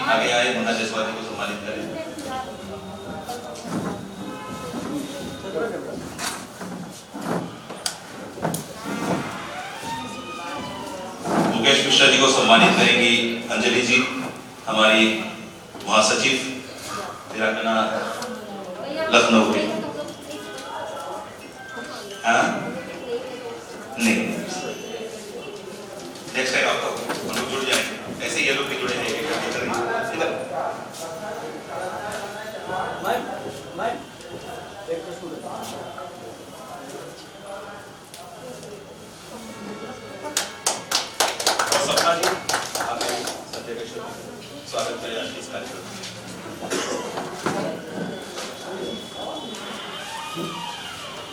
आगे आए मुन्ना जसवाल जी को सम्मानित करें। मुकेश मिश्रा जी को सम्मानित करेंगी अंजलि जी, हमारी महासचिव वीरांगना लखनऊ की। हाँ नहीं, नेक्स्ट टाइम आपको हम लोग जुड़ जाएंगे, ऐसे ये लोग भी जुड़े हैं इधर। सपना जी आप सत्य का स्वागत करें आज इस कार्यक्रम में।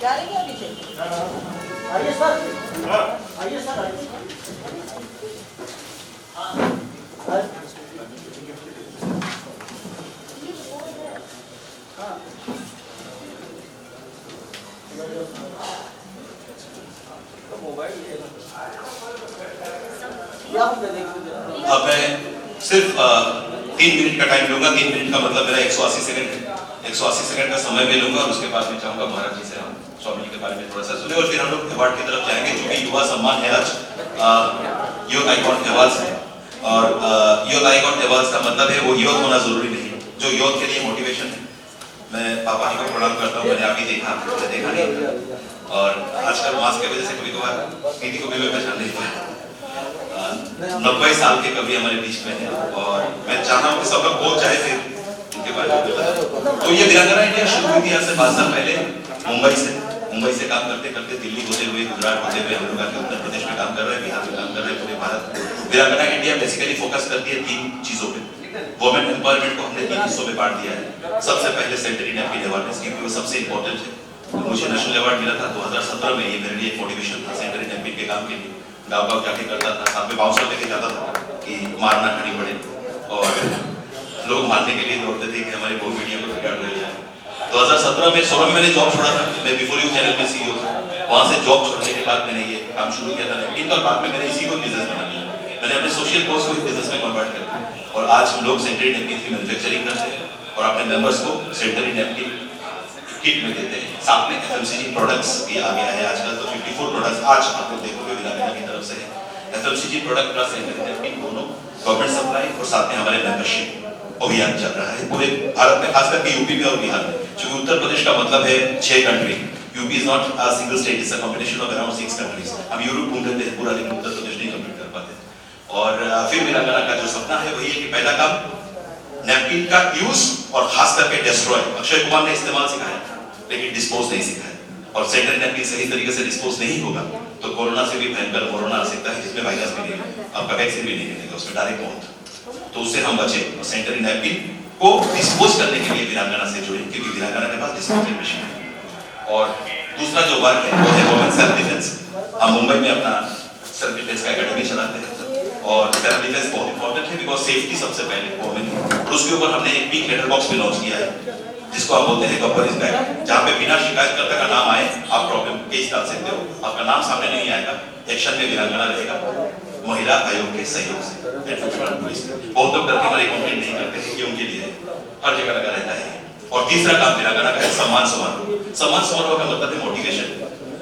जा रही है पीछे? आइए सर, आइए सर, आइए। अब मैं सिर्फ 3 मिनट का टाइम लूंगा। 3 मिनट का मतलब मेरा 180 सेकंड है। 180 सेकंड का समय भी लूंगा और उसके बाद मैं चाहूंगा महाराज जी से हम स्वामी जी के बारे में थोड़ा सा सुने और फिर हम लोग अवार्ड की तरफ जाएंगे, जो कि युवा सम्मान है आज यूथ आइकॉन अवार्ड्स है। और यूथ आइकॉन अवार्ड्स का मतलब है वो यूथ होना जरूरी नहीं है, जो यूथ के लिए मोटिवेशन है। मैं पापा जी को प्रणाम करता हूँ, मैंने अभी देखा नहीं और आजकल मास्क की वजह से कभी कभार दीदी को भी मैं पहचान नहीं पाया। 90 साल के कवि हमारे बीच में है और मैं चाहता हूँ कि सब लोग बोल जाए फिर उनके बारे में बताएं। तो ये वीरांगना इंडिया शुरू हुई थी आज से 5 साल पहले मुंबई से काम करते करते दिल्ली होते हुए, गुजरात होते हुए हम लोग आके उत्तर प्रदेश में काम कर रहे हैं, बिहार में काम कर रहे हैं, पूरे भारत। वीरांगना इंडिया बेसिकली फोकस करती है 3 चीजों पे। वुमेन एम्पावरमेंट को हमने 3 हिस्सों में बांट दिया है। सबसे पहले सेंट्रल नैपकिन अवार्ड, क्योंकि वो सबसे इंपॉर्टेंट है। मुझे नेशनल अवार्ड मिला था 2017 में, ये मेरे लिए एक मोटिवेशन था सेंट्रल नैपकिन के काम के लिए। गाँव जाके करता था, साथ में बाउंसर लेके जाता था कि मारना खानी पड़े और लोग मारने के लिए दौड़ते थे कि हमारे बहु मीडिया को रिकॉर्ड ले जाए। 2017 में 16 में मैंने जॉब छोड़ा था, मैं बिफोर यू चैनल में सीईओ था। वहां से जॉब छोड़ने के बाद मैंने ये काम शुरू किया था लेकिन और बाद में मैंने इसी को बिजनेस बना लिया। मैंने अपने सोशल कोर्स को बिजनेस में कन्वर्ट कर दिया और आज हम लोग सेंट्रल नैपकिन की मैन्युफैक्चरिंग करते हैं और अपने मेंबर्स को सेंट्रल नैपकिन किट में देते हैं। साथ में एफएमसीजी प्रोडक्ट्स भी आ गया है आजकल, तो 54 प्रोडक्ट्स आज आप लोग देखोगे वीरांगना की तरफ से है। FMCG product plus central napkin दोनों गवर्नमेंट सप्लाई और साथ में हमारे मेंबरशिप अभियान चल रहा है पूरे भारत में, खास करके यूपी में और बिहार में। क्योंकि उत्तर प्रदेश का मतलब है 6 country, UP is not a single state, it's a combination of around 6 countries. हम यूरोप घूम लेते हैं पूरा, लेकिन उत्तर प्रदेश नहीं कंप्लीट कर पाते। और फिर वीरांगना का जो सपना है वही है कि पहला काम नैपकिन का यूज और खास करके डिस्ट्रॉय। अक्षय कुमार ने इस्तेमाल सिखाया लेकिन डिस्पोज नहीं सिखाया, और सेंट्रल नैपकिन सही तरीके से डिस्पोज नहीं होगा तो कोरोना से भी भयंकर कोरोना आ सकता है, जिसमें वायरस भी नहीं है, आपका वैक्सीन भी नहीं मिलेगा, उसमें डायरेक्ट मौत। तो उससे हम बचे और सेंट्रल नैपकिन को डिस्पोज करने के लिए वीरांगना से जुड़े, क्योंकि वीरांगना के पास डिस्पोजल मशीन है। और दूसरा जो वर्क है वो है वुमेन सेल्फ डिफेंस। हम मुंबई में अपना सेल्फ डिफेंस का एकेडमी चलाते हैं और सेल्फ डिफेंस बहुत इंपॉर्टेंट है बिकॉज सेफ्टी सबसे पहले वुमेन है। और उसके ऊपर हमने एक बिग लेटर बॉक्स भी लॉन्च किया है जिसको आप बोलते हैं गब्बर इज बैक, जहाँ पे बिना शिकायतकर्ता का नाम आए आप प्रॉब्लम केस डाल सकते हो। आपका नाम सामने नहीं आएगा, एक्शन में वीरांगना रहेगा महिला आयोग के सहयोग से। बहुत लोग डर के हमारे कंप्लेंट नहीं करते हैं कि उनके लिए हर जगह लगा रहता है। और तीसरा काम वीरांगना का है सम्मान समारोह। सम्मान समारोह का मतलब है मोटिवेशन,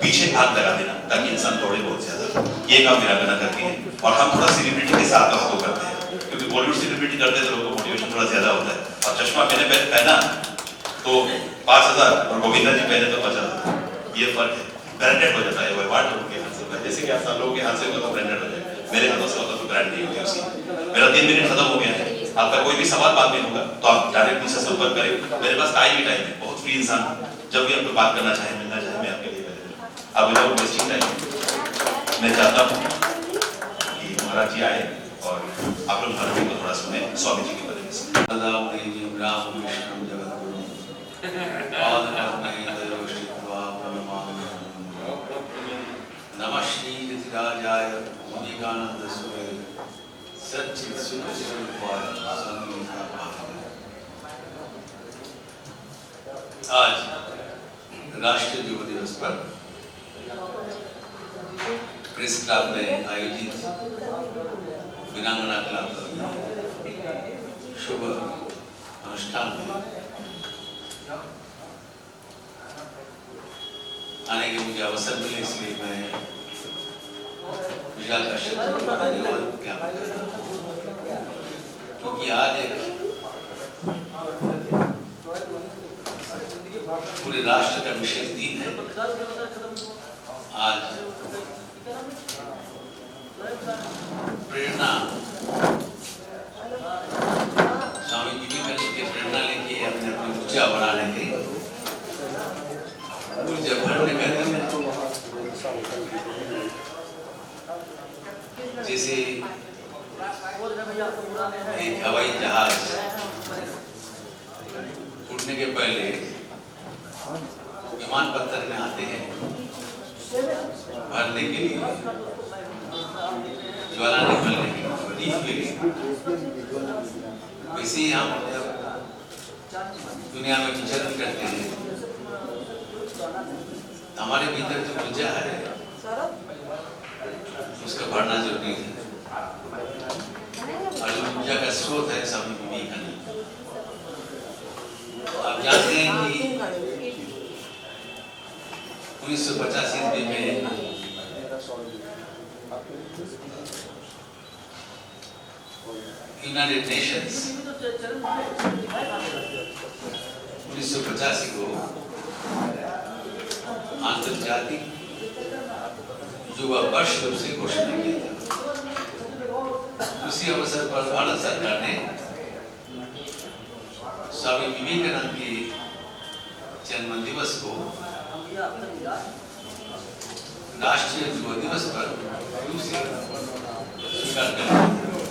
पीछे हाथ लगा देना ताकि इंसान दौड़े बहुत ज्यादा। ये काम वीरांगना करती है और हम थोड़ा सेलिब्रिटी के साथ बातों करते हैं, क्योंकि बॉलीवुड सेलिब्रिटी करते हैं तो लोगों को मोटिवेशन थोड़ा ज्यादा होता है। और चश्मा मैंने पहना तो 5000 और गोविंदा जी पहने तो 50,000, ये फर्क है। ब्रांडेड हो जाता है वो अवार्ड लोगों के हाथ से, जैसे कि आप सब लोगों के हाथ से होगा तो ब्रांडेड हो जाए, मेरे हाथों से होगा तो ब्रांड नहीं होगी उसकी। मेरा 3 मिनट खत्म हो गया है, आपका कोई भी सवाल बाद में होगा तो आप डायरेक्ट मुझसे संपर्क करें। मेरे पास टाइम ही टाइम है, बहुत फ्री इंसान, जब भी आपको बात करना चाहे मिलना चाहे मैं आपके लिए अवेलेबल। आप विदाउट वेस्टिंग टाइम मैं चाहता हूँ कि महाराज जी आए और आप लोग महाराज जी को थोड़ा सुने स्वामी जी के बारे में। राम विष्णु जगत गुरु नमः श्री ऋतिराजाय मुनिकानंद सुरे सच्चिद सुख स्वरूपाय संगीता भाव। आज राष्ट्रीय युवा दिवस पर प्रेस क्लब में आयोजित वीरांगना क्लब शुभ अनुष्ठान में आने के मुझे अवसर मिले, इसलिए मैं विशाल कश्यप जी को धन्यवाद ज्ञापन करता हूं, क्योंकि आज एक पूरे राष्ट्र का विशेष दिन है। आज प्रेरणा स्वामी विवेकानंद की प्रेरणा लेके अपने अपनी ऊर्जा बढ़ाने के ऊर्जा भरने का दिन है। जैसे एक हवाई जहाज उड़ने के पहले विमानबंदर में आते हैं भरने के लिए, ज्वाला निकलने के लिए, वैसे ही हम दुनिया में विचरण करते हैं। हमारे भीतर जो ऊर्जा है उसका भरना जरूरी है, और जो ऊर्जा का स्रोत है स्वामी विवेकानंद। आप जानते हैं कि 1985 में यूनाइटेड नेशंस 1985 को आंतरजातिक युवा वर्ष रूप से घोषणा किया था। उसी अवसर पर भारत सरकार ने स्वामी विवेकानंद के जन्म दिवस को राष्ट्रीय युवा दिवस पर स्वीकार कर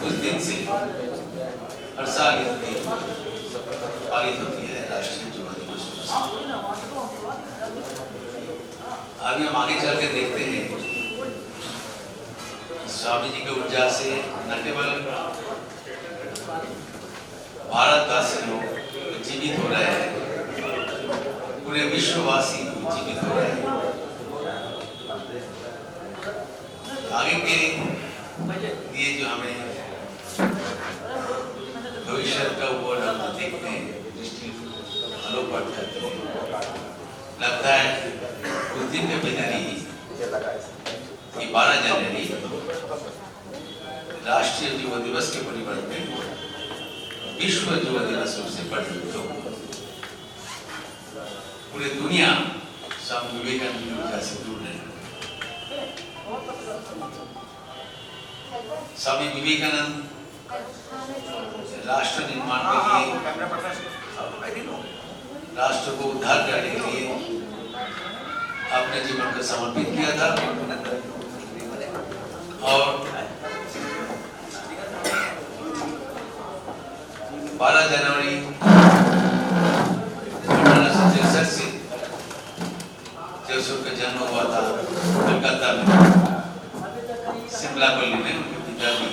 उस दिन से हर साल पालित होती है राष्ट्रीय युवा दिवस। अभी हम आगे चल के देखते हैं स्वामी जी की ऊर्जा से न केवल भारतवासी लोग जीवित हो रहे हैं, पूरे विश्ववासी जीवित हो रहे हैं। आगे के लिए जो हमें भविष्य का वो हम देखते हैं, दृष्टि आलोक पड़ता है, लगता है उस दिन के भीतर ही 12 जनवरी राष्ट्रीय युवा दिवस के परिवर्तन में विश्व युवा दिवस रूप से परिवर्तित हो। पूरी दुनिया स्वामी विवेकानंद की ऊर्जा से जुड़ रही है। स्वामी विवेकानंद राष्ट्र निर्माण के लिए, राष्ट्र को उद्धार करने के लिए अपने जीवन को समर्पित किया था, और 12 जनवरी 1863 से जब उनका जन्म हुआ था कलकत्ता में, शिमला पल्ली में उनके पिताजी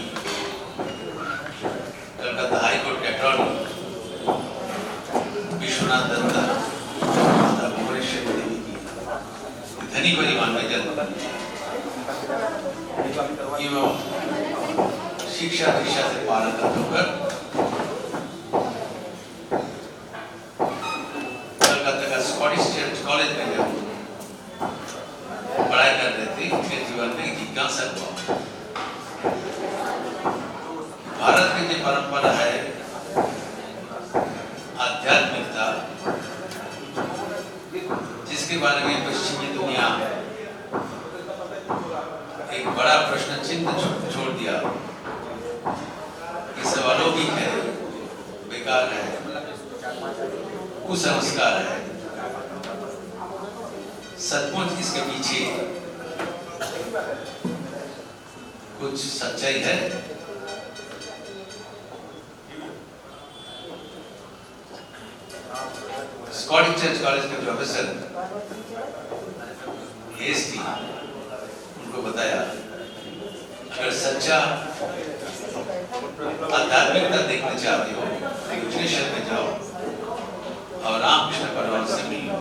कलकत्ता हाईकोर्ट के अटॉर्नी विश्वनाथ दत्ता माता भुवनेश्वरी देवी की धनी परिवार में जन्म एवं शिक्षा दीक्षा से पारंगत होकर कलकत्ता का स्कॉटिश चर्च कॉलेज में जब पढ़ाई कर रहे थे, उनके जीवन में जिज्ञासा हुआ। भारत की जो परंपरा है आध्यात्मिकता, जिसके बारे में पश्चिमी दुनिया एक बड़ा प्रश्न चिन्ह छोड़ दिया, ये सब अलौकिक है, बेकार है, कुसंस्कार है। सचमुच इसके पीछे कुछ सच्चाई है। स्कॉटिश चर्च कॉलेज के प्रोफेसर हेस्टी उनको बताया, अगर सच्चा आध्यात्मिकता देखना चाहते हो तो कृष्ण में जाओ और रामकृष्ण परमहंस से मिलो।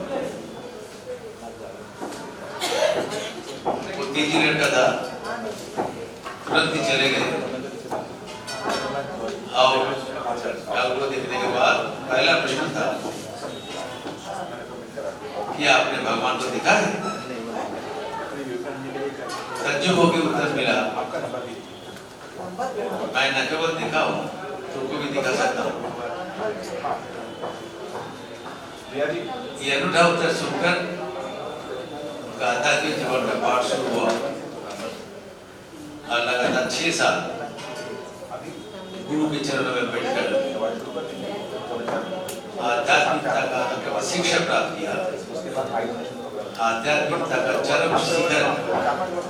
वो तेजी लड़का था, तुरंत ही चले गए और काल को देखने के बाद पहला प्रश्न था कि आपने भगवान को देखा है? तज्जुब होकर उत्तर मिला, मैं न केवल देखा हूँ, तुमको भी दिखा सकता हूँ। ये अनूठा उत्तर सुनकर उनका आध्यात्मिक जीवन का पाठ शुरू हुआ और लगातार 6 साल गुरु के चरणों में बैठकर आध्यात्मिकता का शिक्षा प्राप्त किया। आध्यात्मिकता का चरम शिखर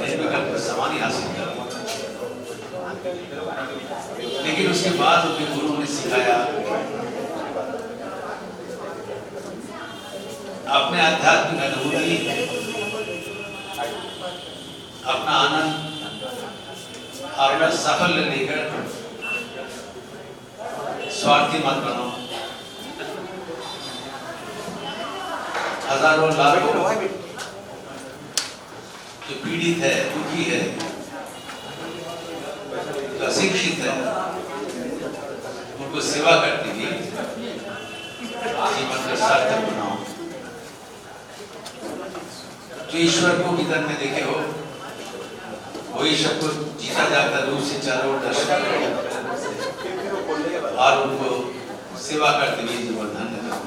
निर्विकल्प समाधि हासिल कर। लेकिन उसके बाद उनके गुरु ने सिखाया अपने आध्यात्मिक अनुभूति, अपना आनंद, अपना साफल्य लेकर स्वार्थी मत बनो। हजारों लाखों जो पीड़ित है, दुखी है, जो अशिक्षित है, उनको सेवा करते हुए जीवन का सार्थक बनाओ। जो ईश्वर को भीतर में देखे हो, वो ईश्वर को जीता जागता रूप से चारों ओर दर्शन करो और उनको सेवा करते हुए जीवन धन्य करो।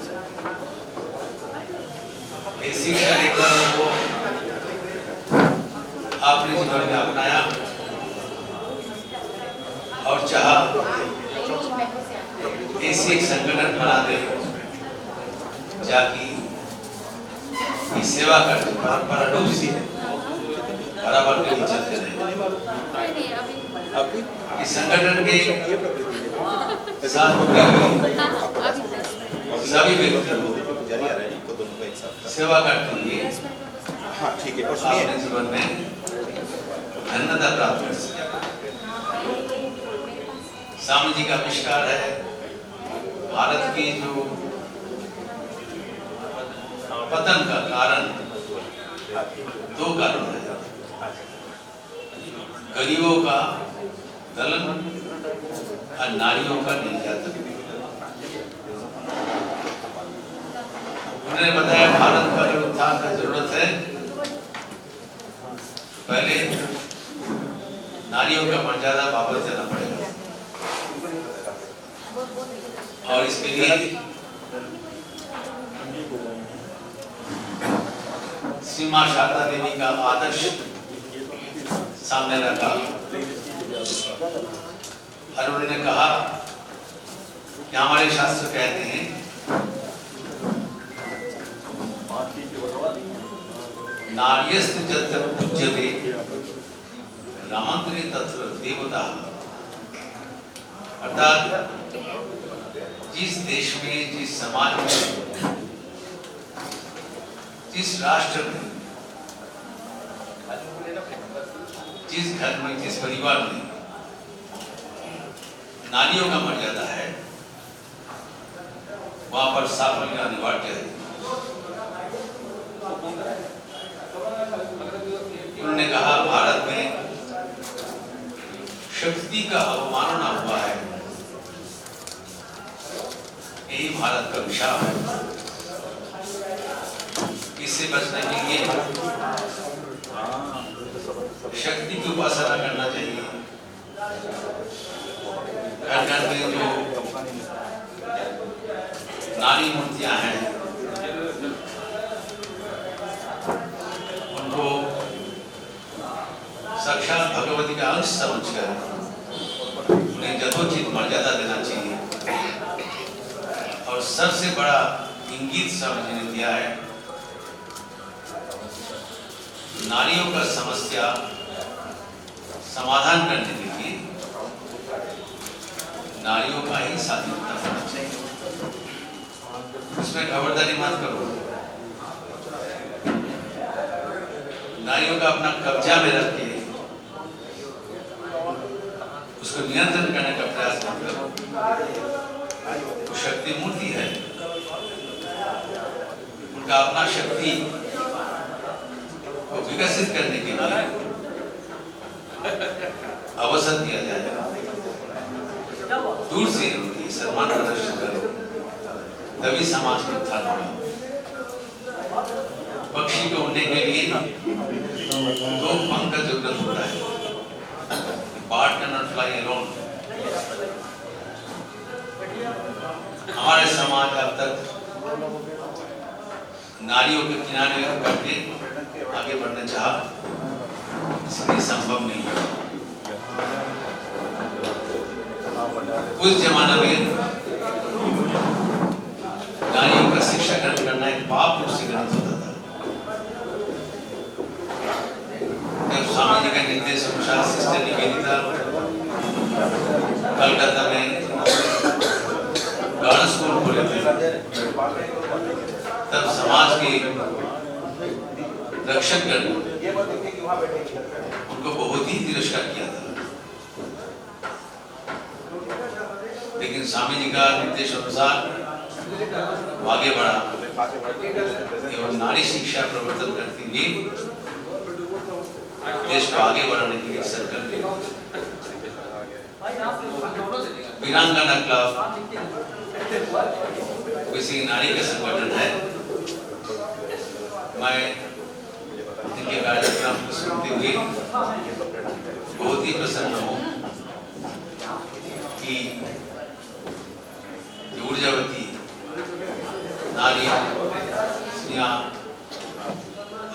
ये शिक्षा लेकर वो आपने जीवन में अपनाया और चाहा ऐसे एक संगठन बना दे जाकि इस सेवा करते परंपरा रूप से बराबर के लिए चलते रहे। इस संगठन के साथ सभी व्यक्ति सेवा करते हुए अपने जीवन में धन्यता प्राप्त कर सके। स्वामी जी का आविष्कार है भारत की जो पतन का कारण 2 कारण है, गरीबों का दलन और नारियों का निर्यातन। उन्होंने बताया भारत का जो उत्थान का जरूरत है, पहले नारियों का मर्यादा वापस देना पड़ेगा और इसके लिए श्री मां शारदा देवी का आदर्श सामने रखा और उन्होंने कहा कि हमारे शास्त्र कहते हैं नार्यस्त जत्र पूज्यते रामांतरे तत्र देवता। अर्थात जिस देश में, जिस समाज में, जिस राष्ट्र में, जिस घर में, जिस परिवार में नारियों का मर्यादा है, वहां पर साफल्य अनिवार्य है। उन्होंने कहा भारत में शक्ति का अवमानना हुआ है, यही भारत का विशाप है। इससे बचने के लिए शक्ति की उपासना करना चाहिए। घर घर में जो नारी मूर्तियां हैं उनको साक्षात भगवती का अंश समझकर उन्हें यथोचित मर्यादा देना चाहिए। और सबसे बड़ा इंगित समझने दिया है, नारियों का समस्या समाधान करने के लिए नारियों का ही स्वाधीनता होना चाहिए, उसमें खबरदारी मत करो। नारियों का अपना कब्जा में रख के उसको नियंत्रण करने का प्रयास मत करो। वो शक्ति मूर्ति है, उनका अपना शक्ति को विकसित करने के लिए अवसर दिया जाएगा। दूर से सम्मान प्रदर्शित करो, तभी समाज का उत्थान होगा। पक्षी के उड़ने के लिए दो पंख का जरूरत होता है। Bird can not fly alone. हमारे समाज अब तक नारियों के किनारे करके आगे बढ़ना चाहा, इसलिए संभव नहीं है। उस जमाने में नारियों का शिक्षा ग्रहण करना एक पाप रूप से ग्रहण होता था। जब स्वामी जी का निर्देश अनुसार सिस्टर निवेदिता कलकत्ता में गर्ल्स स्कूल खोले थे, तब समाज के रक्षक गण उनको बहुत ही तिरस्कार किया था। लेकिन स्वामी जी का निर्देश अनुसार आगे बढ़ा एवं नारी शिक्षा प्रवर्तन करती हुई देश को आगे बढ़ाने के लिए संकल्प लिया। वीरांगना क्लब किसी नारी का संगठन है। मैं इनके कार्यक्रम को सुनते हुए बहुत ही प्रसन्न हूँ कि ऊर्जावती नारी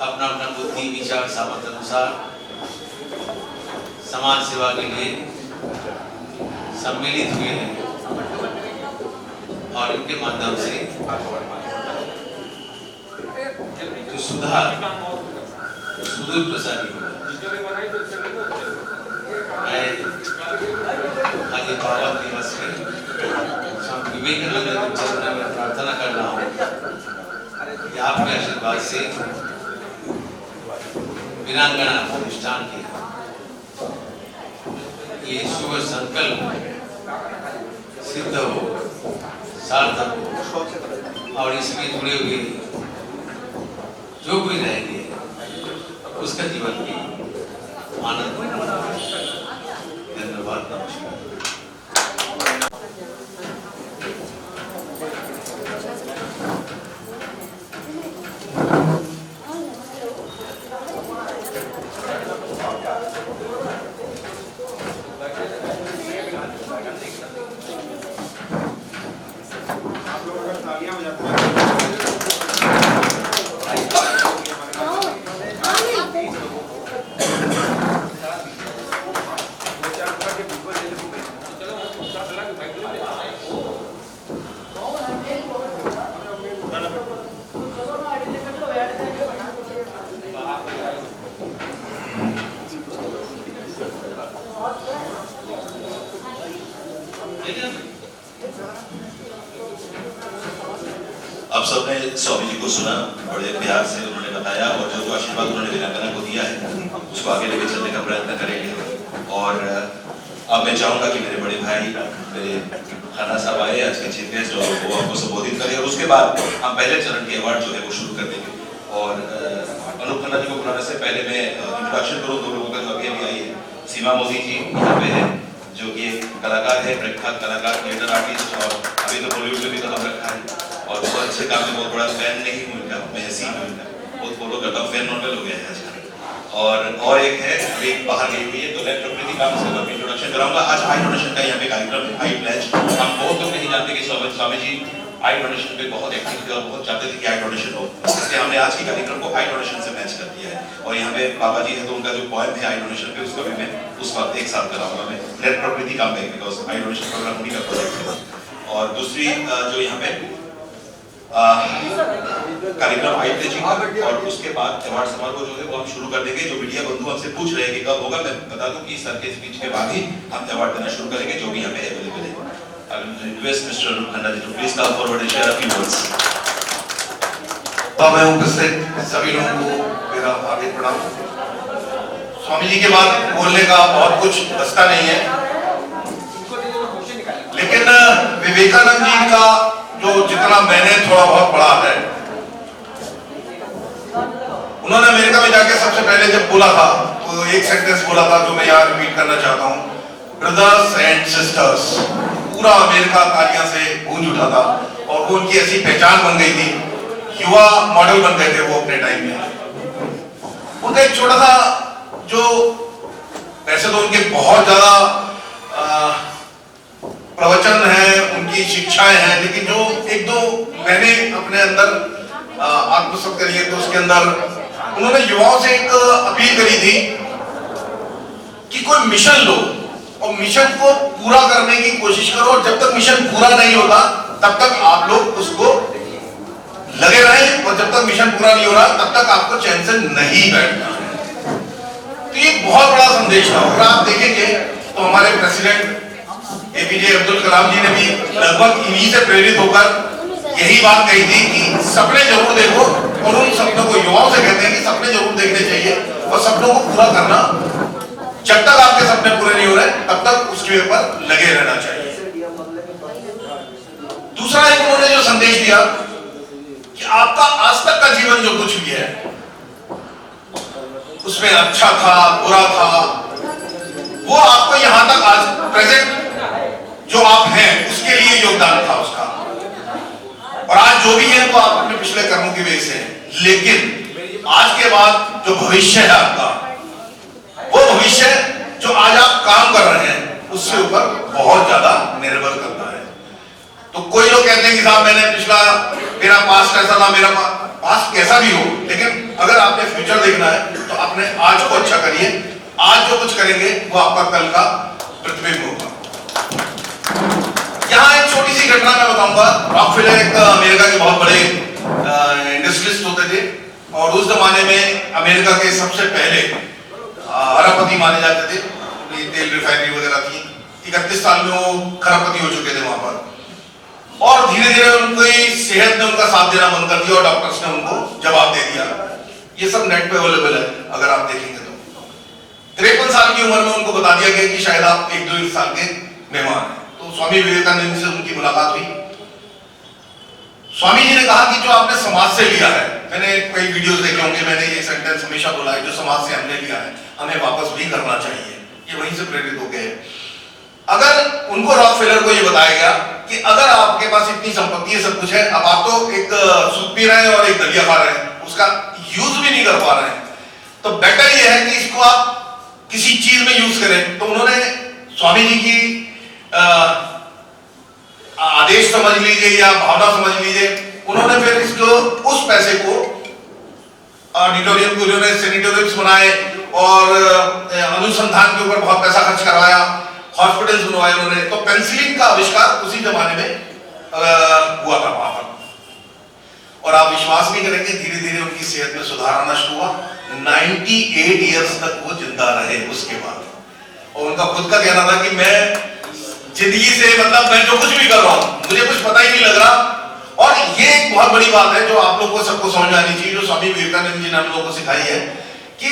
अपना अपना बुद्धि विचार सामर्थ्य अनुसार समाज सेवा के लिए सम्मिलित हुए हैं और इनके माध्यम से जो सुधार सुदूर प्रसारी होगा। मैं आज बाबा दिवस में स्वामी विवेकानंद के चरणों में प्रार्थना कर रहा हूँ कि आपके आशीर्वाद से वीरांगना प्रतिष्ठान के ये शुभ संकल्प सिद्ध हो, सार्थक हो और इसमें जुड़े हुए जो कोई रहेंगे उसका जीवन भी आनंद। धन्यवाद, नमस्कार। अब सबने स्वामी जी को सुना, बड़े प्यार से उन्होंने बताया और जो जो आशीर्वाद उन्होंने वीरांगना को दिया है उसको आगे लेके चलने का प्रयत्न करेंगे। और अब मैं चाहूंगा कि मेरे बड़े भाई मेरे खाना साहब आए आज के चीफ गेस्ट और वो आपको संबोधित करें और उसके बाद हम पहले चरण के अवार्ड जो है वो शुरू कर देंगे। और अनूप खन्ना जी को बुलाने से पहले मैं इंट्रोडक्शन करूँ दो लोगों का जो अभी आई है। सीमा मोदी जी यहाँ पे है जो कि कलाकार है, प्रख्यात कलाकार, थिएटर आर्टिस्ट और अभी तो बॉलीवुड में भी कदम रखा है और बहुत अच्छे काम में बहुत बड़ा फैन नहीं हूँ इनका, मैं हसीन हूँ इनका, बहुत फॉलो करता हूँ, फैन नॉर्मल हो गया है आजकल। और एक है अभी बाहर गई हुई है तो लेट प्रकृति काम से मैं इंट्रोडक्शन कराऊंगा। आज आई डोनेशन का यहाँ पे कार्यक्रम है, आई प्लेज। हम बहुत लोग नहीं जानते कि स्वामी जी आई डोनेशन पे बहुत एक्टिव थे और बहुत चाहते थे कि आई डोनेशन हो, इसलिए हमने आज के कार्यक्रम को आई डोनेशन से मैच कर दिया है। और यहाँ पे बाबा जी है तो उनका जो पोएम है आई डोनेशन पे उसका भी मैं उस वक्त एक साथ कराऊंगा मैं लेट प्रकृति काम पे, बिकॉज आई डोनेशन प्रोग्राम उन्हीं का प्रोजेक्ट है। और दूसरी जो यहाँ पे कार्यक्रम आई प्लेज का और उसके बाद अवार्ड समारोह जो है वो हम शुरू कर देंगे। जो मीडिया बंधु हमसे पूछ रहे हैं कि कब होगा, मैं बता दूं कि सर के स्पीच के बाद ही हम अवार्ड देना शुरू करेंगे जो भी यहाँ पे अवेलेबल है। Request mister Khanna ji to please come forward and share a few words. तो मैं उपस्थित सभी लोगों को मेरा आगे प्रणाम। स्वामी जी के बाद बोलने का बहुत कुछ बचता नहीं है, लेकिन विवेकानंद जी का जो जितना मैंने थोड़ा बहुत पढ़ा है, उन्होंने अमेरिका में जाके सबसे पहले जब बोला था तो एक सेंटेंस बोला था जो मैं यहाँ रिपीट करना चाहता हूँ, ब्रदर्स एंड सिस्टर्स। पूरा अमेरिका तालियां से गूंज उठा था और वो उनकी ऐसी पहचान बन गई थी, युवा मॉडल बन गए थे वो अपने टाइम में। उनका एक छोटा सा जो, वैसे तो उनके बहुत ज्यादा प्रवचन है, उनकी शिक्षाएं हैं, लेकिन जो एक दो मैंने अपने अंदर आत्मसात करी है, तो उसके अंदर उन्होंने युवाओं से एक अपील करी थी कि कोई मिशन लो और मिशन को पूरा करने की कोशिश करो, और जब तक मिशन पूरा नहीं होता तब तक आप लोग उसको लगे रहें, और जब तक मिशन पूरा नहीं हो रहा तब तक आपको चैन से नहीं बैठना है। तो ये बहुत बड़ा संदेश था। और आप देखेंगे तो हमारे प्रेसिडेंट एपीजे अब्दुल कलाम जी ने भी लगभग इन्हीं से प्रेरित होकर यही बात कही थी कि सपने जरूर देखो, और उन सपनों को युवाओं से कहते हैं कि सपने जरूर देखने चाहिए और सपनों को पूरा करना, जब तक आपके सपने पूरे नहीं हो रहे तब तक उसके ऊपर लगे रहना चाहिए। दूसरा एक उन्होंने जो संदेश दिया कि आपका आज तक का जीवन जो कुछ भी है उसमें अच्छा था, बुरा था, वो आपको यहां तक आज प्रेजेंट जो आप हैं उसके लिए योगदान था उसका, और आज जो भी है वो आप अपने पिछले कर्मों की वजह से है। लेकिन आज के बाद जो भविष्य है आपका, वो भविष्य जो आज आप काम कर रहे हैं उसके ऊपर बहुत ज्यादा निर्भर करता है। तो कोई लोग कहते हैं कि साहब मैंने पिछला, मेरा पास्ट ऐसा था, मेरा पास्ट कैसा भी हो, लेकिन अगर आपने फ्यूचर देखना है तो अपने आज को अच्छा करिए। आज जो कुछ करेंगे वो आपका कल का प्रतिबिंब होगा। यहाँ एक छोटी सी घटना मैं बताऊंगा। रॉकफेलर एक अमेरिका के बहुत बड़े इंडस्ट्रियलिस्ट होते थे, और उस जमाने में अमेरिका के सबसे पहले अरबपति माने जाते थे। तेल रिफाइनरी वगैरह थी। 31 साल में वो खरबपति हो चुके थे वहां पर, और धीरे धीरे उनकी सेहत ने उनका साथ देना बंद कर दिया और डॉक्टर्स ने उनको जवाब दे दिया। ये सब नेट पे अवेलेबल है, अगर आप देखेंगे तो 53 साल की उम्र में उनको बता दिया गया कि शायद आप 1-2 साल के मेहमान हैं। तो स्वामी विवेकानंद से उनकी मुलाकात हुई। स्वामी जी ने कहा कि जो आपने समाज से लिया है, मैंने कई वीडियोस देखे होंगे, मैंने ये सेंटेंस हमेशा बोला है, जो समाज से हमने लिया है हमें वापस भी करना चाहिए। ये वहीं से प्रेरित हो गए। अगर उनको रॉकफेलर को ये बताया गया कि अगर आपके पास इतनी संपत्ति है, सब कुछ है, अब आप तो एक सूप पी रहे हैं और एक दलिया खा रहे हैं, उसका यूज भी नहीं कर पा रहे हैं, तो बेटर ये है कि इसको आप किसी चीज में यूज करें। तो उन्होंने स्वामी जी की आदेश समझ लीजिए या भावना समझ लीजिए, उन्होंने फिर इसको, उस पैसे को ऑडिटोरियम को उन्होंने सैनिटोरियम्स बनाए और अनुसंधान के ऊपर बहुत पैसा खर्च करवाया, हॉस्पिटल्स बनवाए उन्होंने। तो पेनिसिलिन का आविष्कार उसी जमाने में हुआ था वहां पर, और आप विश्वास नहीं करेंगे, धीरे धीरे उनकी सेहत में सुधार आना शुरू हुआ। 98 इयर्स तक वो जिंदा रहे उसके बाद। और उनका खुद का कहना था कि मैं जिंदगी से, मतलब मैं जो कुछ भी कर रहा हूं मुझे कुछ पता ही नहीं लग रहा। और ये एक बहुत बड़ी बात है जो आप लोगों को सबको समझ आनी चाहिए, जो स्वामी विवेकानंद जी ने हम लोगों को सिखाई है कि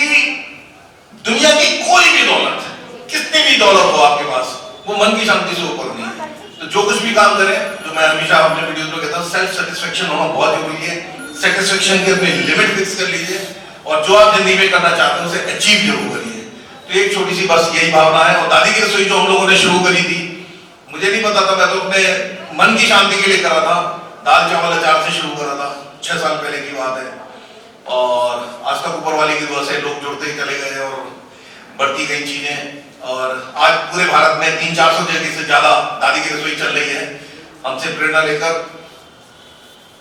दुनिया की कोई भी दौलत, कितनी भी दौलत हो आपके पास, वो मन की शांति से ऊपर नहीं है। तो जो कुछ भी काम करें, जो मैं हमेशा अपने वीडियोस में कहता हूं, सेल्फ सेटिस्फेक्शन होना बहुत जरूरी है। सेटिस्फेक्शन के अपने लिमिट फिक्स कर लीजिए, और जो आप जिंदगी में करना चाहते हैं उसे अचीव जरूर करिए। तो एक छोटी सी बस यही भावना है। और दादी की रसोई जो हम लोगों ने शुरू करी थी, मुझे नहीं पता था, मैं तो अपने मन की शांति के लिए कर रहा था। दाल चावल अचार से शुरू करा था, 6 साल पहले की बात है, और आज तक ऊपर वाले की दुआ से लोग जुड़ते ही चले गए और बढ़ती गई चीजें। और आज पूरे भारत में 300-400 जगह से ज्यादा दादी की रसोई चल रही है। हमसे प्रेरणा लेकर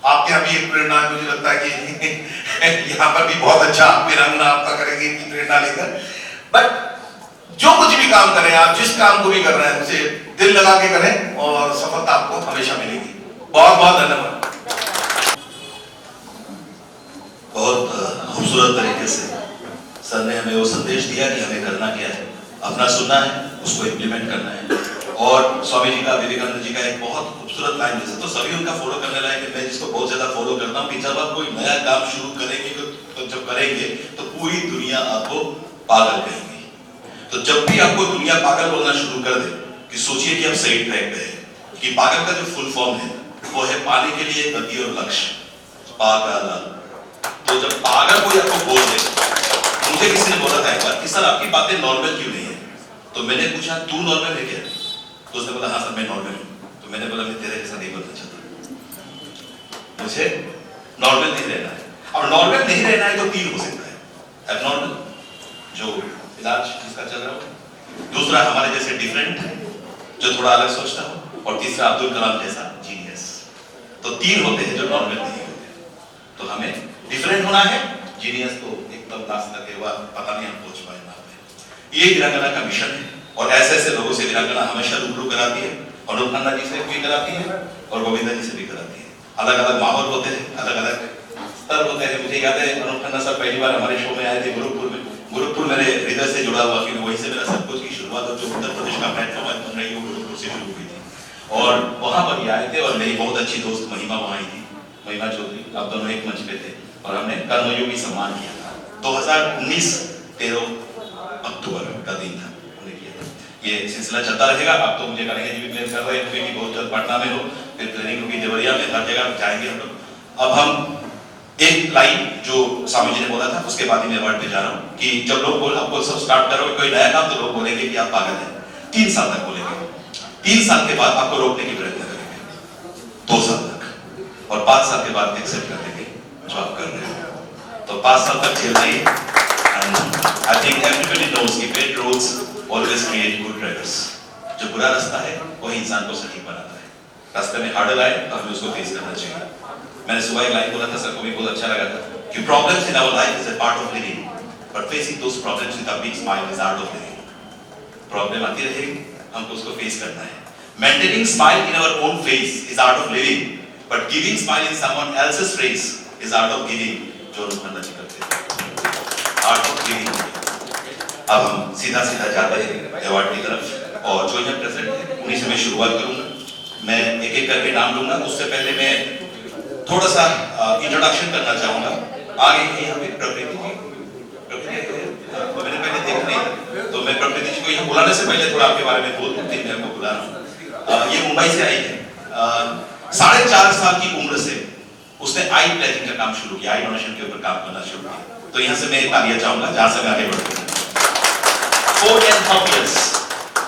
आपके यहाँ भी एक प्रेरणा है, मुझे लगता है कि यहाँ पर भी बहुत अच्छा वीरांगना आपका करेंगे इनकी प्रेरणा लेकर। बट जो कुछ भी काम करें आप, जिस काम को भी कर रहे हैं उसे दिल लगा के करें और सफलता आपको हमेशा मिलेगी। बहुत बहुत धन्यवाद। बहुत खूबसूरत तरीके से सर ने हमें वो संदेश दिया कि हमें करना क्या है, अपना सुनना है, उसको इम्प्लीमेंट करना है। और स्वामी जी का, विवेकानंद जी का एक बहुत खूबसूरत लाइन, जैसे तो सभी उनका फॉलो करने लायक है, मैं जिसको बहुत ज्यादा फॉलो करता हूँ कि जब आप कोई नया काम शुरू करेंगे तो जब करेंगे तो पूरी दुनिया आपको पागल कहेगी। तो जब भी आपको दुनिया पागल बोलना शुरू कर दे कि सोचिए कि आप सही ट्रैक पे हैं। कि पागल का जो फुल फॉर्म है वो है पाने के लिए गति और लक्ष्य, पागल। तो जब पागल कोई आपको बोल दे, मुझे किसी ने बोला था एक बार कि सर आपकी बातें नॉर्मल क्यों नहीं है, तो मैंने पूछा तू नॉर्मल है क्या? तो उसने बोला हाँ सर मैं नॉर्मल हूँ। तो मैंने बोला मैं तेरे जैसा नहीं बनना चाहता, मुझे नॉर्मल नहीं रहना है। अब नॉर्मल नहीं रहना है तो 3 हो सकता है, एबनॉर्मल जो इलाज जिसका चल रहा हो, दूसरा हमारे जैसे डिफरेंट जो थोड़ा अलग सोचता हो, और तीसरा अब्दुल कलाम जैसा जीनियस। तो 3 होते हैं जो नॉर्मल नहीं होते। तो हमें डिफरेंट होना है, जीनियस तो एकदम लास्ट तक है, वह पता नहीं हम पहुंच पाए वहां पे। ये वीरांगना का मिशन है, और ऐसे ऐसे लोगों से वीरांगना हमेशा रूबरू कराती है। अनुप खन्ना जी से भी कराती है और गोविंदा जी से भी कराती है। अलग अलग माहौल होते हैं, अलग अलग स्तर होते हैं। मुझे याद है अनुप खन्ना साहब पहली बार हमारे शो में आए थे गोरखपुर में। गोरखपुर मेरे हृदय से जुड़ा हुआ, क्योंकि वहीं से मेरा सब कुछ की शुरुआत, और जो उत्तर प्रदेश का प्लेटफॉर्म बन रही है वो गोरखपुर से शुरू हुई थी। और वहां पर ये आए थे, और मेरी बहुत अच्छी दोस्त महिमा वहां आई थी, महिमा चौधरी। आप दोनों एक मंच पे थे और हमने कर्मयोगी सम्मान किया था। 2019 13 अक्टूबर का दिन था, हमने किया था। ये सिलसिला चलता रहेगा। अब तो मुझे करेंगे जी भी प्लान कर रहे हैं कि बहुत जल्द पटना में हो, फिर ट्रेनिंग होगी देवरिया में, हर जगह जाएंगे हम लोग। अब हम एक लाइन जो स्वामी जी ने बोला था उसके बाद ही मैं वर्ड पे जा रहा हूँ कि जब लोग बोल आपको सब स्टार्ट करोगे कोई नया काम, तो लोग बोलेंगे कि आप पागल हैं। 3 साल तक बोलेंगे, 3 साल के बाद आपको रोकने की प्रयत्न करेंगे, 2 साल तक, और 5 साल के बाद एक्सेप्ट कर लेंगे जो आप कर रहे हो। तो 5 साल तक झेलना ही। आई थिंक एवरीबॉडी नोज कि bad roads always create good drivers. जो बुरा रास्ता है वही इंसान को सटीक बनाता है। रास्ते में हार्डल आए तो हमें उसको फेस करना चाहिए। मैंने सुबह एक लाइन बोला था, सर को भी बहुत अच्छा लगा था कि problems in our life is a part of living, but facing those problems with a big smile is art of living. Problem आती रहेगी, हमको उसको फेस करना है। Maintaining smile in our own face is art of living, but giving smile in someone else's face is art of giving, जो अनुप खन्ना जी करते हैं, art of giving. अब हम सीधा सीधा जाते हैं अवार्ड की तरफ, और जो यहाँ प्रेजेंट है उन्हीं से मैं शुरुआत करूंगा। मैं एक एक करके नाम लूंगा, उससे पहले मैं थोड़ा सा इंट्रोडक्शन करना चाहूंगा। आगे यहाँ पे प्रकृति जी, मैंने पहले देखा नहीं था, तो मैं प्रकृति जी को यहाँ बुलाने से पहले थोड़ा आपके बारे में बोल दूं, मैं आपको बुला रहा हूँ। ये मुंबई से आई है। 4.5 साल की उम्र से उसने आई प्लेजिंग का काम शुरू किया, आई डोनेशन के ऊपर काम करना शुरू किया। तो यहाँ से मैं तालियां चाहूंगा जहां से मैं आगे बढ़ता हूँ। 4.5 years।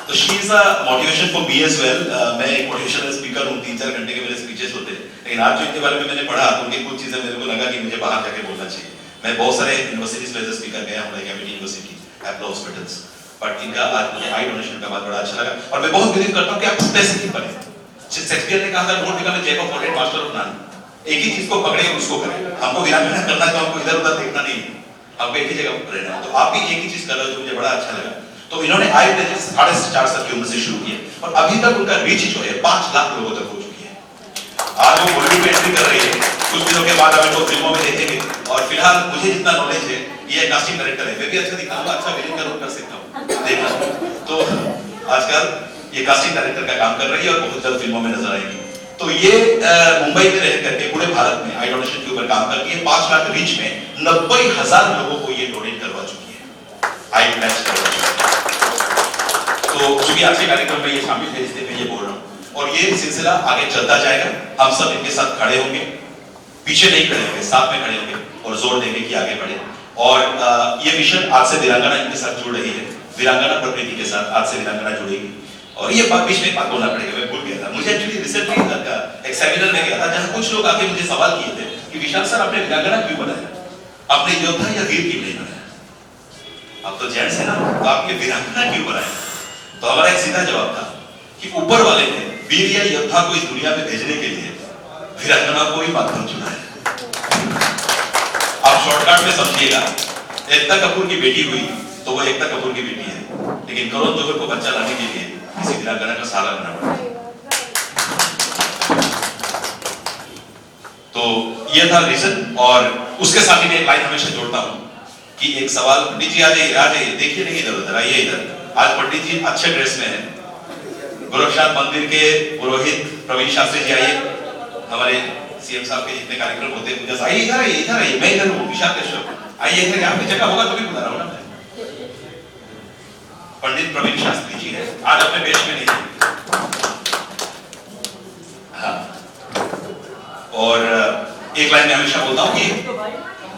तो she is a motivation for me as well. मैं एक मोटिवेशनल स्पीकर हूँ, 3-4 घंटे के मेरे स्पीचेस होते हैं, लेकिन आज जो इनके बारे में मैंने पढ़ा तो उनकी कुछ चीजें मेरे को लगा कि मुझे बाहर जाके बोलना चाहिए। मैं बहुत सारे यूनिवर्सिटीज में एज स्पीकर गया हूँ, like Amity University, Apollo hospitals, but इनका आज मुझे आई डोनेशन का बात बड़ा अच्छा लगा। और मैं बहुत बिलीव करता हूँ कि आप स्पेसिफिक बने। शेक्सपियर ने कहा था don't become a jack of all trades master of none. एक ही चीज को पकड़े और उसको करें। हमको वीरांगना करना है तो हमको इधर उधर देखना नहीं है, हमको एक ही जगह रहना है। तो आप भी एक ही चीज कर रहे हो जो मुझे बड़ा अच्छा लगा। तो इन्होंने आई प्लेजेस 4.5 साल की उम्र से शुरू किया, और अभी तक उनका रीच जो है 5 लाख लोगों तक हो चुकी है। आज वो बॉलीवुड में एंट्री कर रही है, कुछ दिनों के बाद हमें लोग फिल्मों में देखेंगे। और फिलहाल मुझे जितना नॉलेज है, ये कास्टिंग डायरेक्टर है, मैं भी अच्छा दिखाऊंगा, अच्छा विलन का रोल कर सकता हूँ, देखना। तो आजकल ये कास्टिंग डायरेक्टर का काम कर रही है और बहुत जल्द फिल्मों में नजर आएगी। तो ये मुंबई में रह करके पूरे भारत में आई डोनेशन के ऊपर काम करती है। 5 लाख रीच में 90,000 लोगों को ये डोनेट करवा चुकी है, आई प्लेज करवा चुकी है। तो चूंकि आज के कार्यक्रम में ये शामिल है, इसलिए मैं ये बोल रहा हूँ, और ये सिलसिला आगे चलता जाएगा। हम सब इनके साथ खड़े होंगे, पीछे नहीं खड़े होंगे, साथ में खड़े होंगे और जोर देंगे कि आगे बढ़े। और ये मिशन आज से वीरांगना इनके साथ जुड़ रही है, वीरांगना प्रकृति के साथ आज से वीरांगना जुड़ेगी। और ये बात बीच में बात बोलना पड़ेगा, मैं भूल गया था। मुझे एक्चुअली रिसेंटली एक सेमिनार में गया था जहां कुछ लोग आके मुझे सवाल किए थे कि विशाल सर आपने वीरांगना क्यों बनाया, आपने योद्धा या वीर क्यों नहीं बनाया, आप तो जेंट्स है ना, तो आपने वीरांगना क्यों बनाया? तो हमारा एक सीधा जवाब था कि ऊपर वाले ने वीर या योद्धा को इस दुनिया में भेजने के लिए वीरांगना को ही माध्यम चुना है। आप शॉर्टकट में समझिएगा, एकता कपूर की बेटी हुई तो वो एकता कपूर की बेटी है, लेकिन करण जौहर को बच्चा लाने के लिए किसी वीरांगना का सहारा लेना पड़ा। तो ये था रीजन। और उसके साथ ही मैं एक लाइन हमेशा जोड़ता हूं कि एक सवाल, पंडित जी आ जाइए, देखिए नहीं इधर उधर, आइए इधर। आज पंडित जी अच्छे ड्रेस में हैं, गोरखनाथ मंदिर के पुरोहित प्रवीण शास्त्री जी आइए, हमारे सीएम साहब के जितने कार्यक्रम होते हैं पूजा, आइए इधर आइए, मैं इधर हूँ, विशाल कश्यप आइए इधर, यहाँ पे जगह होगा तो भी बुला रहा हूँ ना मैं। पंडित प्रवीण शास्त्री जी है, आज अपने पेश में नहीं है। हाँ, और एक लाइन में हमेशा बोलता हूँ कि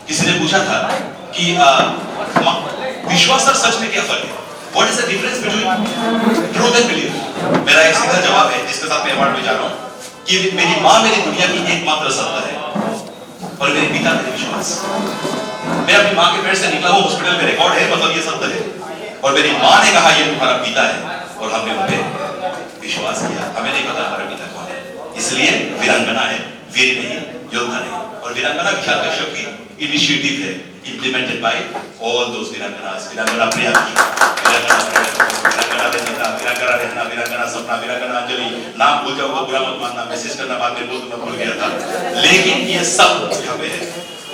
किसी ने पूछा था कि विश्वास और सच में क्या फर्क है, what is the difference between truth and belief? मेरा एक सीधा जवाब है जिसके साथ मैं अवार्ड में जा रहा हूं कि मेरी मां मेरी दुनिया की एकमात्र सत्ता है और मेरे पिता मेरे विश्वास। मैं अपनी मां के पेट से निकला हूं, हॉस्पिटल में रिकॉर्ड है, मतलब ये सत्य है। और मेरी मां ने कहा ये तुम्हारा पिता है और हमने उन पे विश्वास किया। हमें नहीं पता हमारा पिता कौन है, इसलिए वीरांगना है, वीर नहीं, योद्धा नहीं। और वीरांगना विशाल कश्यप की इनिशिएटिव है, implemented by all those वीरांगनास, वीरांगना प्रिया, वीरांगना रंजिता, वीरांगना रहना, वीरांगना सपना, वीरांगना अंजलि। नाम भूल जाऊंगा बुरा मत मानना, मैसेज करना बाद में बोल दूंगा भूल गया था, लेकिन ये सब यहाँ पे है।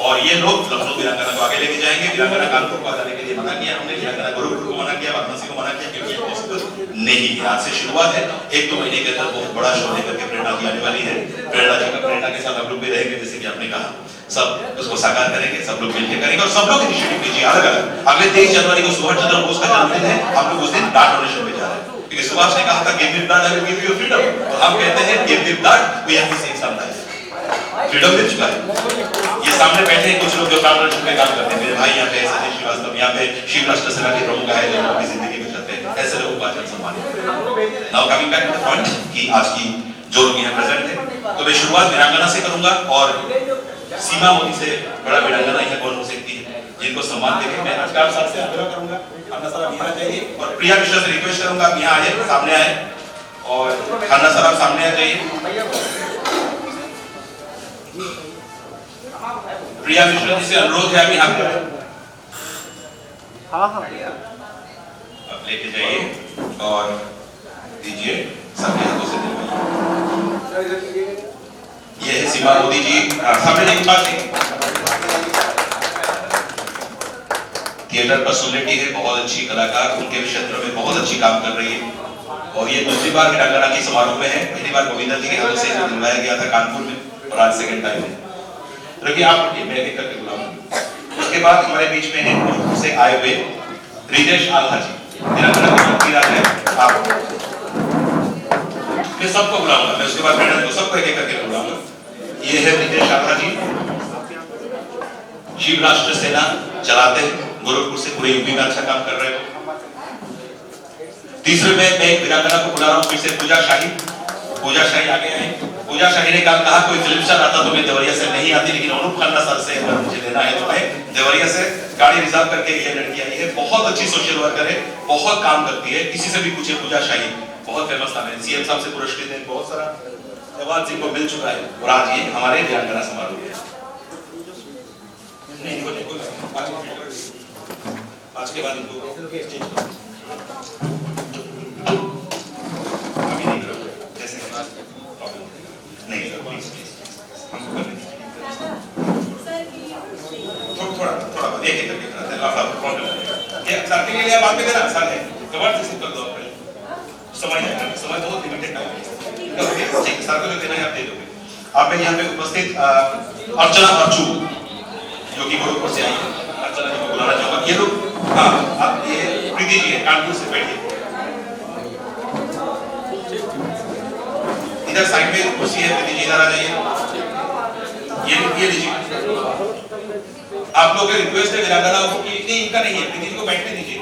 और ये लोग लखनऊ वीरांगना को आगे लेके जाएंगे। वीरांगना कानपुर को आने के लिए मना किया हमने, वीरांगना गोरखपुर को मना किया, वाराणसी को मना किया, क्योंकि ये पॉसिबल नहीं है। आज से शुरुआत है, 1-2 महीने के अंदर बहुत बड़ा शो लेकर के प्रेरणा की आने वाली है। प्रेरणा के साथ हम लोग भी रहेंगे, जैसे कि आपने कहा, सब उसको साकार करेंगे, सब लोग मिलकर करेंगे और सब लोग इनिशिएटिव लीजिए अलग अलग। अगले 23 जनवरी को सुभाष चंद्र बोस का जन्मदिन है, हम लोग उस दिन ब्लड डोनेशन में जा रहे हैं, क्योंकि सुभाष ने कहा था give me blood I will give you freedom. तो हम कहते हैं give me blood we have the same sunlight. Freedom मिल चुका है। ये सामने बैठे हैं कुछ लोग जो कांग्रेस में काम करते हैं, मेरे भाई यहाँ पे संजय श्रीवास्तव, यहाँ पे शिव राष्ट्र सेना के प्रमुख है जो अपनी जिंदगी में चलते हैं, ऐसे लोगों को आचरण सम्मानित। Now coming back to the point कि आज की जो लोग यहाँ प्रेजेंट है, तो मैं शुरुआत वीरांगना से करूंगा और सीमा मोदी से बड़ा वीरांगना यहाँ कौन हो सकती है जिनको सम्मान देके मैं अजगार साहब से आग्रह करूंगा अन्ना साहब यहाँ जाइए और प्रिया मिश्रा से रिक्वेस्ट करूंगा आप यहाँ आइए, सामने आए और अन्ना साहब सामने आ जाइए। प्रिया मिश्रा जी से अनुरोध है आप यहाँ पे आप लेके जाइए और दीजिए सबके हाथों से दिलवाइए। ये है सीमा मोदी जी, सामने जाइए, पास थिएटर पर्सनालिटी है, बहुत अच्छी कलाकार, उनके क्षेत्र में बहुत अच्छी काम कर रही है और ये दूसरी बार वीरांगना की समारोह में है। पहली बार गोविंदा जी के हाथों से दिलवाया गया था कानपुर में और आज सेकंड टाइम है। रखिए आप मैं एक करके बुलाऊंगा। उसके बाद हमारे बीच में है गोरखपुर से आए हुए रितेश आल्हा जी, वीरांगना की वकील है आप, मैं सबको बुलाऊंगा, मैं उसके बाद मैडम को सबको एक एक करके बुलाऊंगा। ये है रितेश आल्हा जी, शिव राष्ट्र सेना चलाते हैं, गोरखपुर से पूरे यूपी में अच्छा काम कर रहे हो। तीसरे में मैं एक वीरांगना को बुला रहा हूँ फिर से, पूजा शाही। पूजा शाही आगे आए। पूजा शाही ने कहा कोई फिल्म स्टार आता तो मैं देवरिया से नहीं आती, लेकिन अनुप खन्ना सर से अगर मुझे लेना है तो मैं देवरिया से गाड़ी रिजर्व करके ये लड़की आई है। बहुत अच्छी सोशल वर्कर है, बहुत काम करती है, किसी से भी पूछे पूजा शाही बहुत फेमस था, मैं सीएम साहब से पुरस्कृत है, बहुत सारा अवार्ड जिनको मिल चुका है और आज ये हमारे वीरांगना समारोह है। आज के बाद इनको नहीं थोड़ा एक एक करके कराते हैं, लाफड़ा प्रॉब्लम ये सर के लिए बात में देना आसान है, कवर से कर दो आप, समय है, समय बहुत लिमिटेड टाइम है, ठीक सर को जो देना है आप दे दोगे। आप में यहाँ पे उपस्थित अर्चना अर्चू जो कि गोरखपुर से आई है, अर्चना जी को बुलाना चाहूंगा। ये लोग हाँ आप ये प्रीति जी है कानपुर से, बैठिए इधर साइड में कुर्सी है, प्रीति जी इधर आ जाइए। ये लीजिए, आप लोगों की रिक्वेस्ट है वीरांगना की, नहीं इनका नहीं है, प्रीति जी को बैठने दीजिए।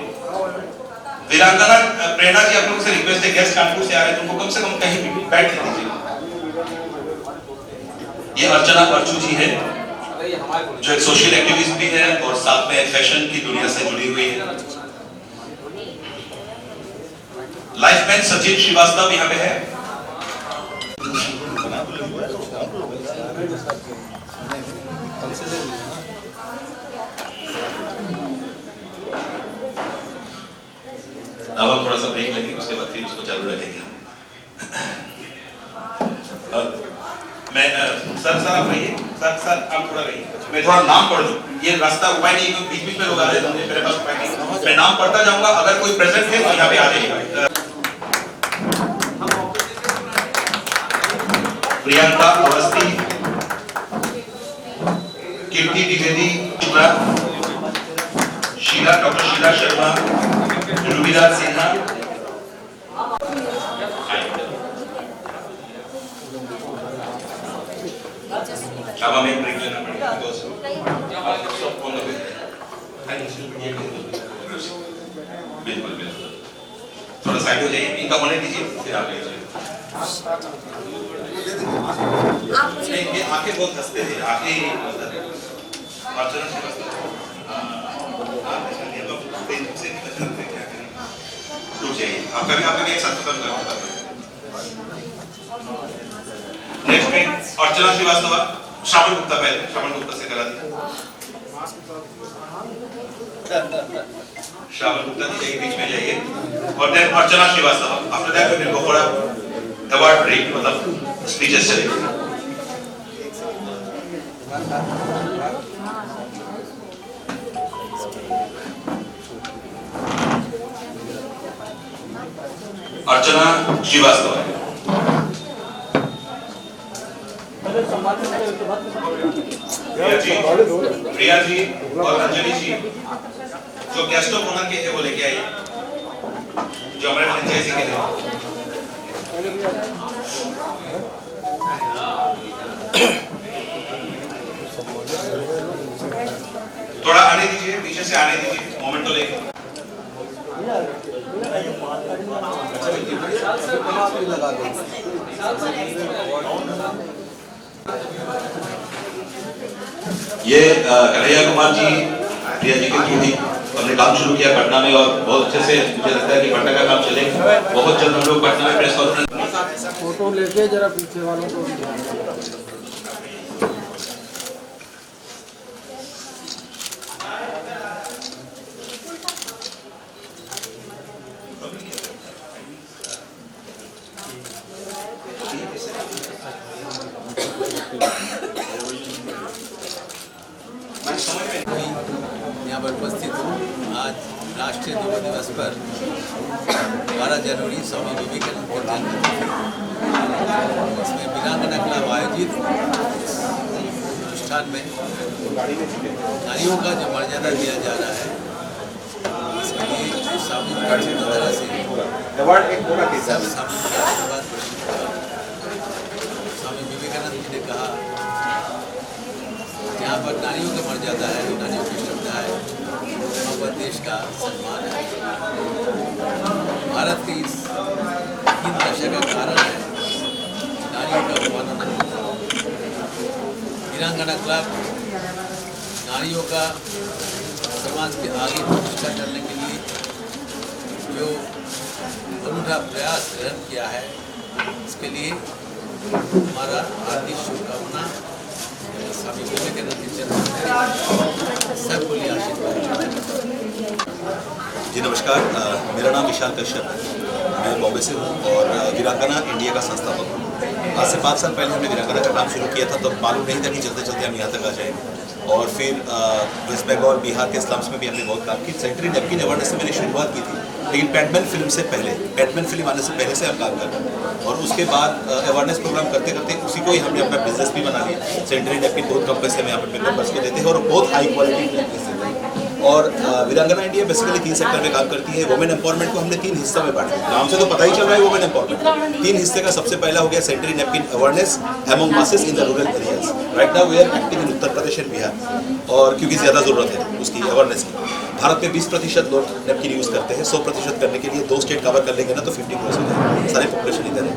वीरांगना प्रेरणा जी आप लोगों से रिक्वेस्ट है, गेस्ट कानपुर से आ रहे हैं, तुमको कम से कम कहीं भी बैठने दीजिए। ये अर्चना अर्चू जी है जो एक सोशल एक्टिविस्ट भी है और साथ में फैशन की दुनिया से जुड़ी हुई है। लाइफमैन सचिन श्रीवास्तव यहाँ पे है। अब हम थोड़ा सा ब्रेक लेंगे, उसके बाद फिर उसको चालू रखेंगे। मैं सर आप रहिए, सर आप थोड़ा रहिए, मैं थोड़ा नाम पढ़ दूं, ये रास्ता उपाय नहीं है, बीच बीच में लोग आ रहे हैं, मेरे पास उपाय नहीं, मैं नाम पढ़ता जाऊंगा, अगर कोई प्रेजेंट है तो यहाँ पे आ जाइएगा। प्रियंका अवस्थी, कीर्ति द्विवेदी, शीला, डॉक्टर शीला शर्मा, रुबिराज सिन्हा, अब हमें ब्रेक लेना पड़ेगा दोस्तों। बिल्कुल बिल्कुल, थोड़ा साइड हो जाइए, इनका होने दीजिए, फिर आप ले जाइए। ये आंखें बहुत हंसते थे, आंखें अर्चना श्रीवास्तव रुक जाइए, आपका भी एक साथ खत्म कर। नेक्स्ट में अर्चना श्रीवास्तव, श्रावण गुप्ता पहले, श्रावण गुप्ता से करा दिया। श्रावण गुप्ता जी जाइए, बीच में जाइए, और then Archana Shrivastava. After that we will go for award break, मतलब स्पीचेस चलेंगे। अर्चना श्रीवास्तव, प्रिया जी और अंजलि जी जो गेस्ट ऑफ ऑनर के थे वो लेके आइए, जो हमारे फ्रेंचाइजी के थे। थोड़ा आने दीजिए, पीछे से आने दीजिए, मोमेंटो लेके। ये कन्हैया कुमार जी, प्रिया जी के थ्रू ही हमने काम शुरू किया पटना में, और बहुत अच्छे से मुझे लगता है कि पटना का काम चलेगा। बहुत जल्द हम लोग पटना में प्रेस कॉन्फ्रेंस फोटो लेके जरा पीछे वालों को यहाँ पर उपस्थित हूँ। आज राष्ट्रीय युवा दिवस पर 12 जनवरी स्वामी विवेकानंद की जन्मतिथि, इसमें वीरांगना क्लब आयोजित अनुष्ठान में नारियों का जो मर्यादा दिया जा रहा है, इसके लिए स्वामी विवेकानंद से सब सामूहिक आशीर्वाद प्रस्तुत हुआ। स्वामी विवेकानंद जी ने कहा, जहाँ पर नारियों की मर्यादा है, नारियों की श्रद्धा है, वहाँ पर देश का सम्मान है। भारत के इस 3 दशक का कारण है नारियों का अपमानना। वीरांगना क्लब नारियों का समाज के आगे प्रतिष्ठा करने के लिए जो अनूठा प्रयास ग्रहण किया है, इसके लिए हमारा हार्दिक शुभकामना। स्वामी विवेकानंद की जन्मतिथि सबको लिए आशीर्वाद। जी नमस्कार, मेरा नाम विशाल कश्यप है, मैं बॉम्बे से हूँ और वीरांगना इंडिया का संस्थापक हूँ। आज से 5 साल पहले हमने वीरांगना का काम शुरू किया था, तो मालूम नहीं था कि चलते चलते हम यहाँ तक आ जाएंगे। और फिर वेस्ट बंगाल, बिहार के स्लम्स में भी हमने बहुत काम की। सेंट्री नैपकिन अवार्ड से मैंने शुरुआत की थी, लेकिन पैडमैन फिल्म से पहले, पैडमैन फिल्म आने से पहले से हम काम कर रहे हैं। और उसके बाद अवेयरनेस प्रोग्राम करते करते उसी को ही हमने अपना बिजनेस भी बना लिया। सेंट्री नैपकिन बहुत कम पैसे में यहाँ पर मेंबर्स को देते हैं और बहुत हाई क्वालिटी नैपकिन देते हैं। और वीरांगना इंडिया बेसिकली 3 सेक्टर में काम करती है। वुमेन एम्पावरमेंट को हमने 3 हिस्सों में बांटा, नाम से तो पता ही चल रहा है वुमेन एम्पावरमेंट। 3 हिस्से का सबसे पहला हो गया sanitary napkin awareness among masses in the rural areas. Right now we are active in Uttar Pradesh and Bihar, और क्योंकि ज़्यादा ज़रूरत है उसकी अवेयरनेस की। भारत में 20% लोग नैपकिन यूज़ करते हैं। 100% करने के लिए 2 स्टेट कवर कर लेंगे ना तो 50% है, सारे पॉपुलेशन इधर है।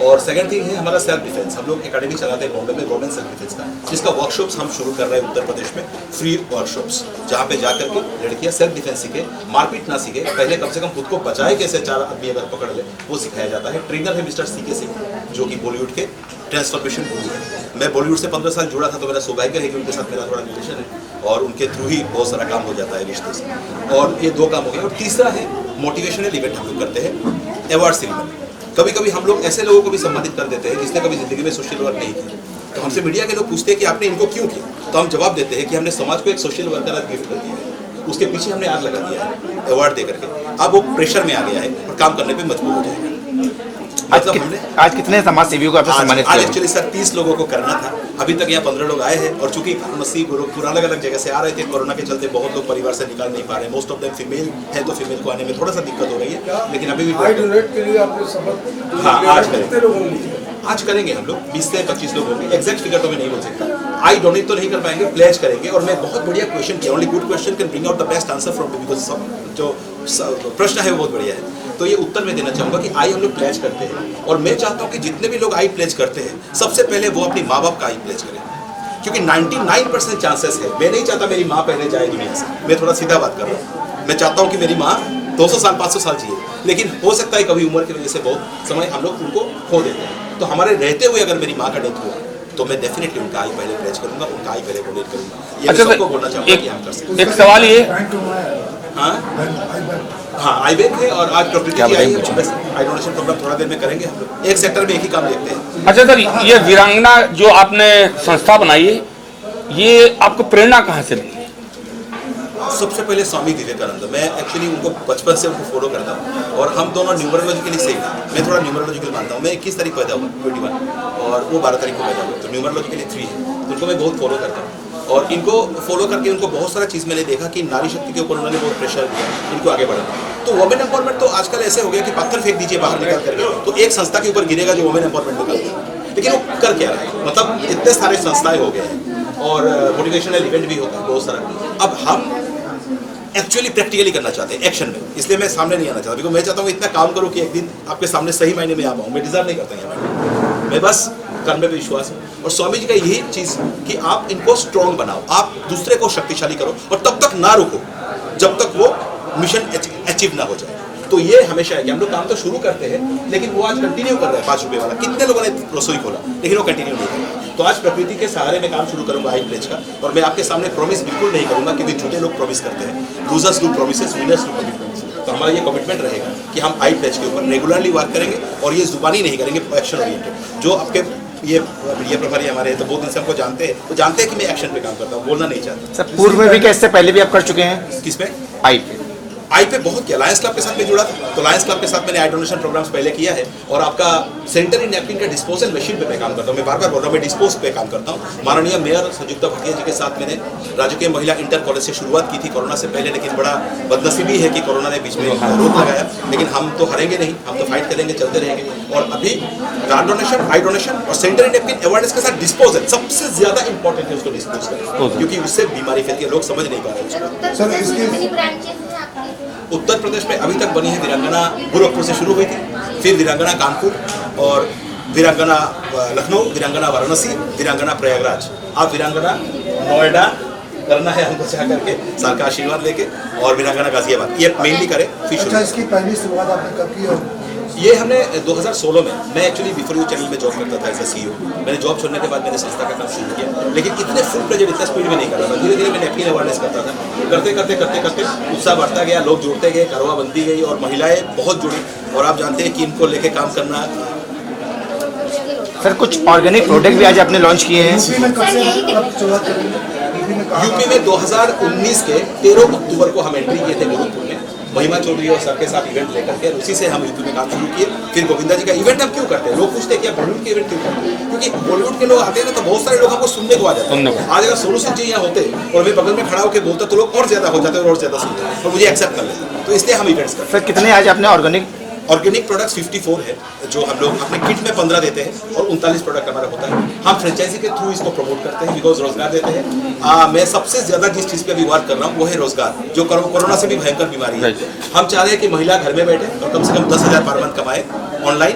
और सेकंड थिंग है हमारा सेल्फ डिफेंस। हम लोग एकेडमी चलाते हैं बॉम्बे में, गवर्नमेंट सेल्फ डिफेंस का, जिसका वर्कशॉप्स हम शुरू कर रहे हैं उत्तर प्रदेश में, फ्री वर्कशॉप्स, जहाँ पे जाकर के लड़कियाँ सेल्फ डिफेंस सीखे, मारपीट ना सीखे, पहले कम से कम खुद को बचाए कैसे, 4 आदमी अगर पकड़ ले वो सिखाया जाता है। ट्रेनर है मिस्टर सीके सिंह, जो कि बॉलीवुड के ट्रांसफॉर्मेशन गुरु है। मैं बॉलीवुड से 15 साल जुड़ा था, तो मेरा सौभाग्य है कि उनके साथ मेरा थोड़ा रिलेशन है और उनके थ्रू ही बहुत सारा काम हो जाता है रिश्ते से। और ये 2 काम हो गए। और तीसरा है मोटिवेशनल इवेंट हम लोग करते हैं, अवार्ड सेरेमनी। कभी कभी हम लोग ऐसे लोगों को भी सम्मानित कर देते हैं जिसने कभी जिंदगी में सोशल वर्क नहीं किया। तो हमसे मीडिया के लोग पूछते हैं कि आपने इनको क्यों किया, तो हम जवाब देते हैं कि हमने समाज को एक सोशल वर्कर गिफ्ट कर दिया है, उसके पीछे हमने आग लगा दिया है अवार्ड दे करके। अब वो प्रेशर में आ गया है और काम करने पे मजबूर हो जाएगा। आज कितने समाज सेवियों को आपने सम्मानित आज किया? एक्चुअली सर 30 लोगों को करना था, अभी तक यहाँ 15 लोग आए हैं। और चूंकि फार्मेसी लोग अलग अलग जगह से आ रहे थे, कोरोना के चलते बहुत लोग परिवार से निकाल नहीं पा रहे। मोस्ट ऑफ देम फीमेल है, तो फीमेल को आने में थोड़ा सा दिक्कत हो रही है, लेकिन अभी भी डोनेट के लिए आपने शपथ, हाँ आज कितने लोगों ने ली? आज करेंगे हम लोग 20 से 25 लोग होंगे। एग्जैक्ट फिगर तो मैं नहीं बोल सकता, आई डोनेट तो नहीं कर पाएंगे, प्लेज करेंगे। और मैं बहुत बढ़िया क्वेश्चन किया, only good question can bring out the best answer from me, because जो प्रश्न है वो बहुत बढ़िया है। तो ये उत्तर मैं देना चाहूँगा कि आई हम लोग प्लेज करते हैं और मैं चाहता हूँ कि जितने भी लोग आई प्लेज करते हैं सबसे पहले वो अपनी माँ बाप का आई प्लेज करें, क्योंकि 99% चांसेस है। मैं नहीं चाहता मेरी माँ पहले जाए दुनिया से, मैं थोड़ा सीधा बात कर रहा हूँ। मैं चाहता हूँ कि मेरी माँ 200 साल 500 साल जिए, लेकिन हो सकता है कभी उम्र की वजह से बहुत समय हम लोग उनको खो देते हैं। तो हमारे रहते हुए अगर मेरी माँ का डेथ हुआ तो मैं डेफिनेटली उनका आई पहले प्लेज करूंगा, उनका आई पहले डोनेट करूंगा। ये अच्छा, मैं सबको बोलना चाहूँगा कि हम कर सकते एक सवाल ये हाँ आई बैंक है और आज प्रकृति की आई है, बस आई डोनेशन प्रोग्राम थोड़ा देर में करेंगे हम लोग। एक सेक्टर में एक ही काम देखते हैं। अच्छा सर, ये वीरांगना जो आपने संस्था बनाई है, ये आपको प्रेरणा कहाँ से मिली? सबसे पहले स्वामी विवेकानंद, मैं एक्चुअली उनको बचपन से उनको फॉलो करता हूँ और हम दोनों न्यूमरोलॉजिकली सेम हैं। मैं थोड़ा न्यूमरोलॉजिकल मानता हूँ। मैं 21 तारीख पैदा हुआ 21 और वो 12 तारीख को पैदा हुआ, तो न्यूमरोलॉजिकली 3 है, तो उनको मैं बहुत फॉलो करता हूँ। और इनको फॉलो करके उनको बहुत सारा चीज़ मैंने देखा कि नारी शक्ति के ऊपर उन्होंने बहुत प्रेशर दिया इनको आगे बढ़ाना। तो वुमेन एम्पावरमेंट तो आजकल ऐसे हो गया कि पत्थर फेंक दीजिए बाहर निकल करके, तो एक संस्था के ऊपर गिरेगा जो वुमेन एम्पावरमेंट निकल, लेकिन वो कर क्या रहा है? मतलब इतने सारे संस्थाएं हो गए हैं और मोटिवेशनल इवेंट भी होता है बहुत सारा। अब हम एक्चुअली प्रैक्टिकली करना चाहते हैं एक्शन में, इसलिए मैं सामने नहीं आना चाहता, बिकॉज मैं चाहता हूँ इतना काम करूँ कि एक दिन आपके सामने सही मायने में आ पाऊँ। मैं डिजर्व नहीं करता यहाँ, मैं बस कर्म में विश्वास है। और स्वामी जी का यही चीज़ कि आप इनको स्ट्रॉन्ग बनाओ, आप दूसरे को शक्तिशाली करो और तब तक ना रुको जब तक वो मिशन अचीव ना हो जाए। तो ये हमेशा है कि हम लोग काम तो शुरू करते हैं, लेकिन वो आज कंटिन्यू कर रहे हैं। 5 रुपये वाला कितने लोगों ने रसोई खोला, लेकिन वो कंटिन्यू नहीं कर। तो आज प्रकृति के सहारे में काम शुरू करूंगा आई प्लेज का, और मैं आपके सामने प्रॉमिस बिल्कुल नहीं करूंगा, क्योंकि झूठे लोग प्रॉमिस करते हैं। Losers do promises, winners do commitments. तो हमारा ये कमिटमेंट रहेगा कि हम आई प्लेज के ऊपर रेगुलरली वर्क करेंगे और ये जुबानी नहीं करेंगे, एक्शन ओरिएंटेड। जो आपके ये मीडिया प्रभारी हमारे तो बहुत दिन से हमको जानते हैं, वो जानते हैं कि मैं एक्शन पे काम करता हूँ, बोलना नहीं चाहता। सर पूर्व में भी क्या, इससे पहले भी आप कर चुके हैं? किस पे? आई पे बहुत किया। लायंस क्लब के साथ में जुड़ा था, तो लायंस क्लब के साथ मैंने आई डोनेशन प्रोग्राम्स पहले किया है। और आपका सैनिटरी नैपकिन का डिस्पोजल मशीन पे मैं काम करता हूँ। मैं बार बार बोल रहा हूँ, मैं डिस्पोज पे काम करता हूँ। माननीय मेयर संयुक्ता भटिया जी के साथ मैंने राजकीय महिला इंटर कॉलेज से शुरुआत की थी कोरोना से पहले, लेकिन बड़ा बदनसीबी है कि कोरोना ने बीच में रोक लगाया। लेकिन हम तो हारेंगे नहीं, हम तो फाइट करेंगे, चलते रहेंगे। और अभी ब्लड डोनेशन, आई डोनेशन और सैनिटरी नैपकिन अवेयरनेस के साथ डिस्पोजल सबसे ज्यादा इंपॉर्टेंट है, उसको डिस्पोज करें, क्योंकि उससे बीमारी फैलती है, लोग समझ नहीं पा रहे हैं। उत्तर प्रदेश में अभी तक बनी है वीरांगना गोरखपुर से शुरू हुई थी, फिर वीरांगना कानपुर और वीरांगना लखनऊ, वीरांगना वाराणसी, वीरांगना प्रयागराज। अब वीरांगना नोएडा करना है हमको चाह करके, सर का आशीर्वाद लेके, और वीरांगना गाजियाबाद ये मेनली करें। अच्छा, इसकी पहली शुरुआत आपने कब की? और ये हमने 2016 में, मैं एक्चुअली बिफोर यू चैनल में जॉब करता था एज ए CEO। मैंने जॉब छोड़ने के बाद मैंने संस्था का काम शुरू किया, लेकिन इतने फुल प्लेजेड, इतना स्पीड में नहीं कर रहा था। धीरे धीरे मैं नैपकिन अवेयरनेस करता था, करते करते करते करते उत्साह बढ़ता गया, लोग जुड़ते गए, कारवा बनती गई और महिलाएं बहुत जुड़ी। और आप जानते हैं कि इनको लेके काम करना। सर कुछ ऑर्गेनिक प्रोडक्ट भी आज आपने लॉन्च किए हैं? यूपी में 2019 के 13 अक्टूबर को हम एंट्री किए थे गोरखपुर में, महिमा चौधरी और सर के साथ इवेंट लेकर के। उसी से हम यूपी में काम शुरू किए। फिर गोविंदा जी का इवेंट हम क्यों करते हैं? लोग पूछते हैं कि आप बॉलीवुड के इवेंट क्यों करते हैं? क्योंकि बॉलीवुड के लोग आते हैं ना, तो बहुत सारे लोग हमको सुनने को आ जाते हैं। आज अगर सोनू सूद जी यहाँ होते और मैं बगल में खड़ा होकर बोलता तो लोग और ज्यादा हो जाते और ज्यादा सुनते और मुझे एक्सेप्ट कर लेते। तो इसलिए हम इवेंट्स करते हैं। सर कितने आज आपने ऑर्गेनिक प्रोडक्ट्स 54 है, जो हम लोग अपने किट में 15 देते हैं और 39 प्रोडक्ट हमारा होता है। हम फ्रेंचाइजी के थ्रू इसको प्रमोट करते हैं, बिकॉज रोजगार देते हैं। मैं सबसे ज्यादा जिस चीज पे अभी वर्क कर रहा हूँ वो है रोजगार, जो कोरोना से भी भयंकर बीमारी है। हम चाह रहे हैं कि महिला घर में बैठे और कम से कम 10,000 पर मंथ कमाए ऑनलाइन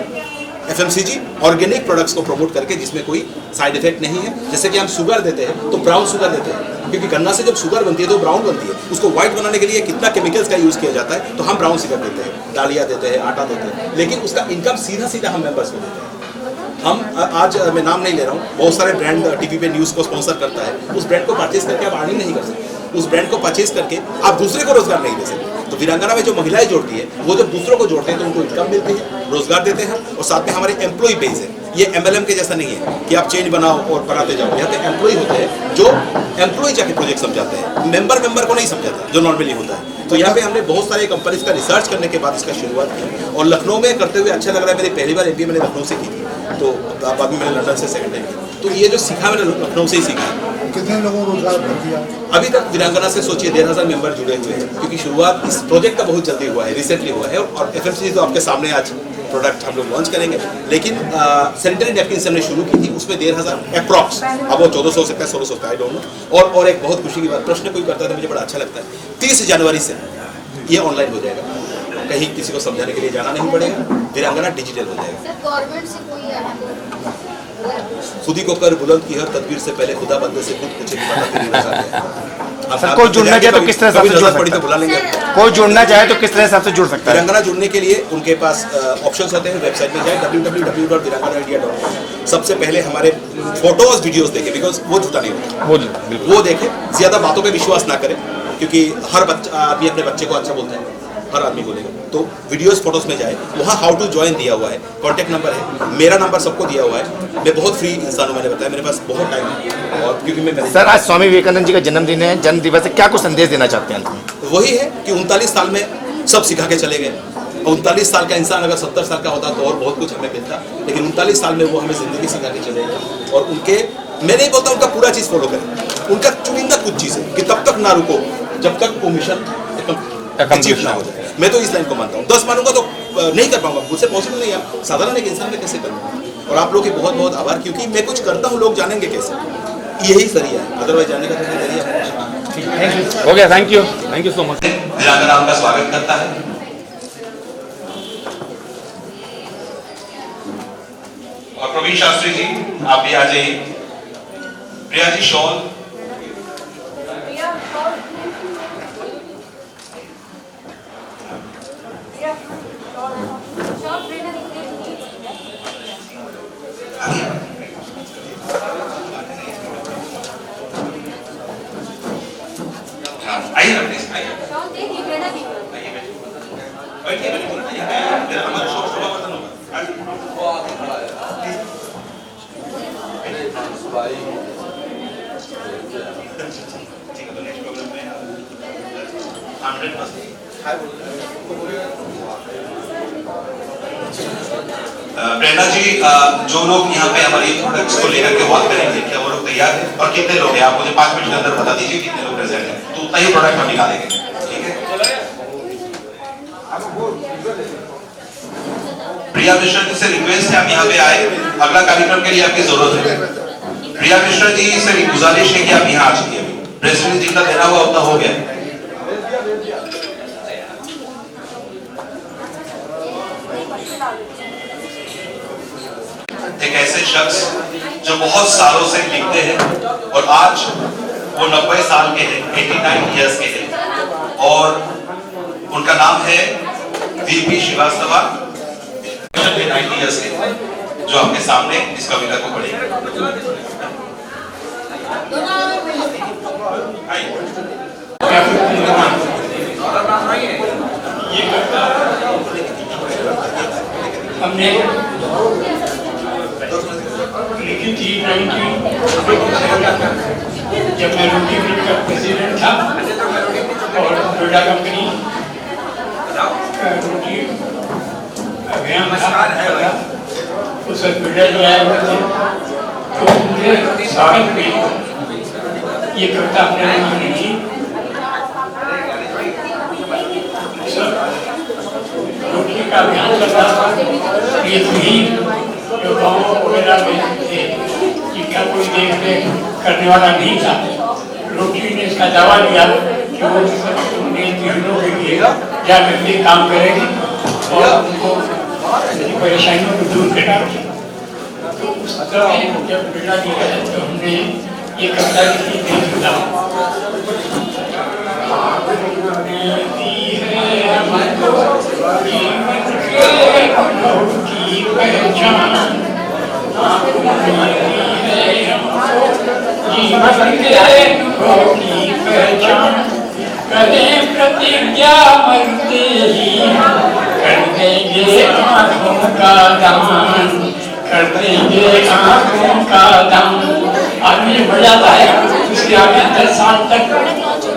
FMCG ऑर्गेनिक प्रोडक्ट्स को प्रमोट करके, जिसमें कोई साइड इफेक्ट नहीं है। जैसे कि हम शुगर देते हैं तो ब्राउन शुगर देते हैं, क्योंकि गन्ना से जब शुगर बनती है तो ब्राउन बनती है। उसको व्हाइट बनाने के लिए कितना केमिकल्स का यूज किया जाता है, तो हम ब्राउन शुगर देते हैं, डालिया देते हैं, आटा देते हैं, लेकिन उसका इनकम सीधा सीधा हम मेंबर्स को देते हैं। हम आज मैं नाम नहीं ले रहा हूँ, बहुत सारे ब्रांड टीवी पे न्यूज़ को स्पॉन्सर करता है, उस ब्रांड को परचेज करके आप अर्निंग नहीं कर सकते। उस ब्रांड को परचेज करके आप दूसरे को रोजगार नहीं दे सकते। तो वीरांगना में जो महिलाएं जोड़ती है, वो जब दूसरों को जोड़ते हैं तो उनको इनकम मिलती है, रोजगार देते हैं। और साथ में हमारे एम्प्लॉय बेस है, ये MLM के जैसा नहीं है कि आप चेंज बनाओ और बनाते जाओ। यहाँ पे एम्प्लॉय होते हैं जो एम्प्लॉय जाके प्रोजेक्ट समझाते हैं, मेंबर को नहीं समझाता जो नॉर्मली होता है। तो यहाँ पे हमने बहुत सारे कंपनीज का रिसर्च करने के बाद इसका शुरुआत की, और लखनऊ में करते हुए अच्छा लग रहा है। मेरी पहली बार MBA मैंने लखनऊ से की थी, तो बाद में मैंने लंदन से सेकंड टाइम की। तो ये जो सीखा मैंने लखनऊ से ही सीखा। कितने लोगों को रोजगार दिया? अभी तक वीरांगना से सोचिए 1,500 मेंबर जुड़े हुए हैं, क्योंकि शुरुआत इस प्रोजेक्ट का बहुत जल्दी हुआ है, रिसेंटली हुआ है। और FMCG तो आपके सामने आज प्रोडक्ट हम लोग लॉन्च करेंगे, लेकिन सैनिटरी नैपकिन से हमने शुरू की थी, उसमें 1,500 अप्रॉक्स, अब वो 1,400 हो सकता है, 1,600 हो सकता है, आई डोंट नो। और एक बहुत खुशी की बात, प्रश्न कोई करता है तो मुझे बड़ा अच्छा लगता है, 30 जनवरी से ये ऑनलाइन हो जाएगा, कहीं किसी को समझाने के लिए जाना नहीं पड़ेगा, वीरांगना डिजिटल हो जाएगा। सर गवर्नमेंट से कोई खुदी को कर बुलंद की हर तदबीर से पहले खुदा बंदे से खुद पूछे कि पता तेरी रजा क्या है। सर, कोई जुड़ना चाहे तो किस तरह से आपसे जुड़ जरूरत पड़ी सकता तो बुला लेंगे। कोई जुड़ना चाहे तो किस तरह से आपसे जुड़ सकता है? वीरांगना जुड़ने के लिए उनके पास ऑप्शंस होते हैं, वेबसाइट में जाए www.viranganaindia.com। सबसे पहले हमारे फोटोज वीडियोस देखें, बिकॉज वो झूठा नहीं होता, वो देखें, ज्यादा बातों पे विश्वास ना करें, क्योंकि हर बच्चा आदमी अपने बच्चे को अच्छा बोलता है, हर आदमी बोलेगा। तो वीडियोस फोटोज में जाए, वहाँ हाउ टू ज्वाइन दिया हुआ है, कॉन्टैक्ट नंबर है, मेरा नंबर सबको दिया हुआ है। मैं बहुत फ्री इंसान हूँ, मैंने बताया मेरे पास बहुत टाइम है, और क्योंकि मैं सर आज स्वामी विवेकानंद जी का जन्मदिन है, जन्म दिवस है, क्या कुछ संदेश देना चाहते हैं? वही है कि 39 साल में सब सिखा के चले गए। 39 साल का इंसान अगर 70 साल का होता तो और बहुत कुछ हमें मिलता, लेकिन 39 साल में वो हमें जिंदगी सिखा के चले गए। और उनके, मैं नहीं बोलता उनका पूरा चीज़ फॉलो करें, उनका चुनिंदा कुछ चीज़ है कि तब तक ना रुको जब तक वो मिशन अचीव ना हो जाए। मैं तो इस लाइन को मानता हूँ। 10 मानूंगा तो नहीं कर पाऊंगा, मुझसे पॉसिबल नहीं है। साधारण एक इंसान में कैसे करूँगा? और आप लोग के बहुत बहुत आभार, क्योंकि मैं कुछ करता हूँ लोग जानेंगे कैसे, यही जरिया है, अदरवाइज जाने का कोई जरिया नहीं। हो गया, थैंक यू सो मच। वीरांगना उनका स्वागत करता है। और प्रवीण शास्त्री जी आप भी आ जाइए। प्रिया जी शॉल। आइए ना प्लीज, आइए बैठिए, हमारा शो शोभा वर्धन होगा। ठीक है, तो नेक्स्ट प्रोग्राम में 100%। प्रेरणा जी, जो लोग यहाँ पे हमारी प्रोडक्ट्स को लेकर के वॉक करेंगे, क्या वो लोग तैयार हैं? और कितने लोग हैं? आप मुझे 5 मिनट के अंदर बता दीजिए कितने लोग प्रेजेंट हैं, तो उतना ही प्रोडक्ट हम निकालेंगे। ठीक है। प्रिया मिश्रा जी से रिक्वेस्ट है आप यहाँ पे आए, अगला कार्यक्रम के लिए आपकी जरूरत है। प्रिया मिश्रा जी से गुजारिश है कि आप यहाँ आ चुकी है, प्रेस रिलीज जितना देना हुआ उतना हो गया। एक ऐसे शख्स जो बहुत सालों से लिखते हैं और आज वो 90 साल के हैं, 89 इयर्स के हैं, और उनका नाम है वीपी श्रीवास्तव, 90 इयर्स के, जो आपके सामने इस कविता को पढ़ेंगे। हमने लिखी थी 1957 जब मैं रोटी मिल का प्रेसिडेंट था, और टोयोटा कंपनी रोटी अभियान था, उस टोयोटा जो आया हुआ थे, तो मुझे स्वागत में ये कविता हमने लिखी। रोटी का अभियान चल रहा था, ये भी जो गाँव वगैरह में थे कि क्या कोई देख रेख करने वाला नहीं था। रोटी ने इसका दावा लिया कि वो उन्हें तीनों के लिए जाकर के काम करेगी और उनको परेशानियों को दूर करेगी। तो उस समय जब बेटा दिया है तो हमने ये कविता लिखी थी। करें प्रतिज्ञा मरते ही कर देंगे आँखों का दान, कर देंगे आँखों का दान। आदमी बढ़ जाता है, उसके आगे 10 साल तक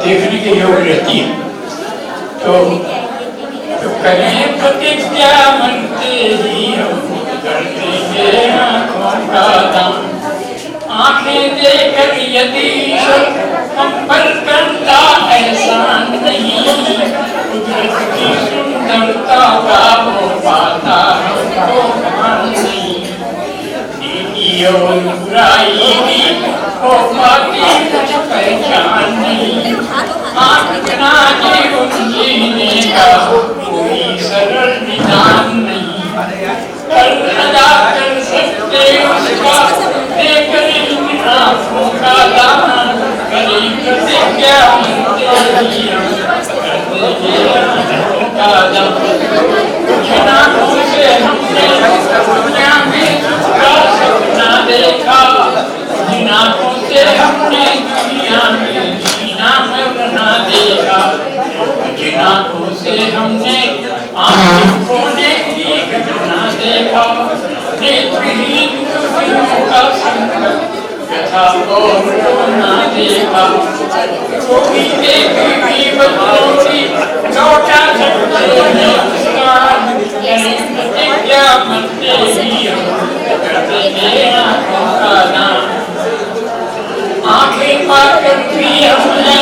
देखने के योग्य रहती है। तो करें प्रतिज्ञा मरते ही हम कर देंगे आँखों का दान। आँखें देकर यदि हम पर करता एहसान नहीं, कुदरत की सुंदरता का वो पाता हमको मान नहीं। नेकी और बुराई की वो पाती कुछ पहचान नहीं। आँख ना जीवन जीने कल अदा कर सकते उसका देकर इन आँखों का दान गरीब से क्या तेरी करते आँखों का दान जिन आँखों से हमने दुनिया में उसका सपना देखा जिन आँखों से हमने दुनिया में जीना मरना देखा जिन आँखों से हमने आँखें खोने की घटना देखा नेत्रहीन दुखियों का संकट व्यथा और रोना देखा कोई एक भी बच्चों की लौटा सकते हैं मुस्कान क्या मरते ही हम करते हैं आँखों का दान आँखें पाकर भी हमने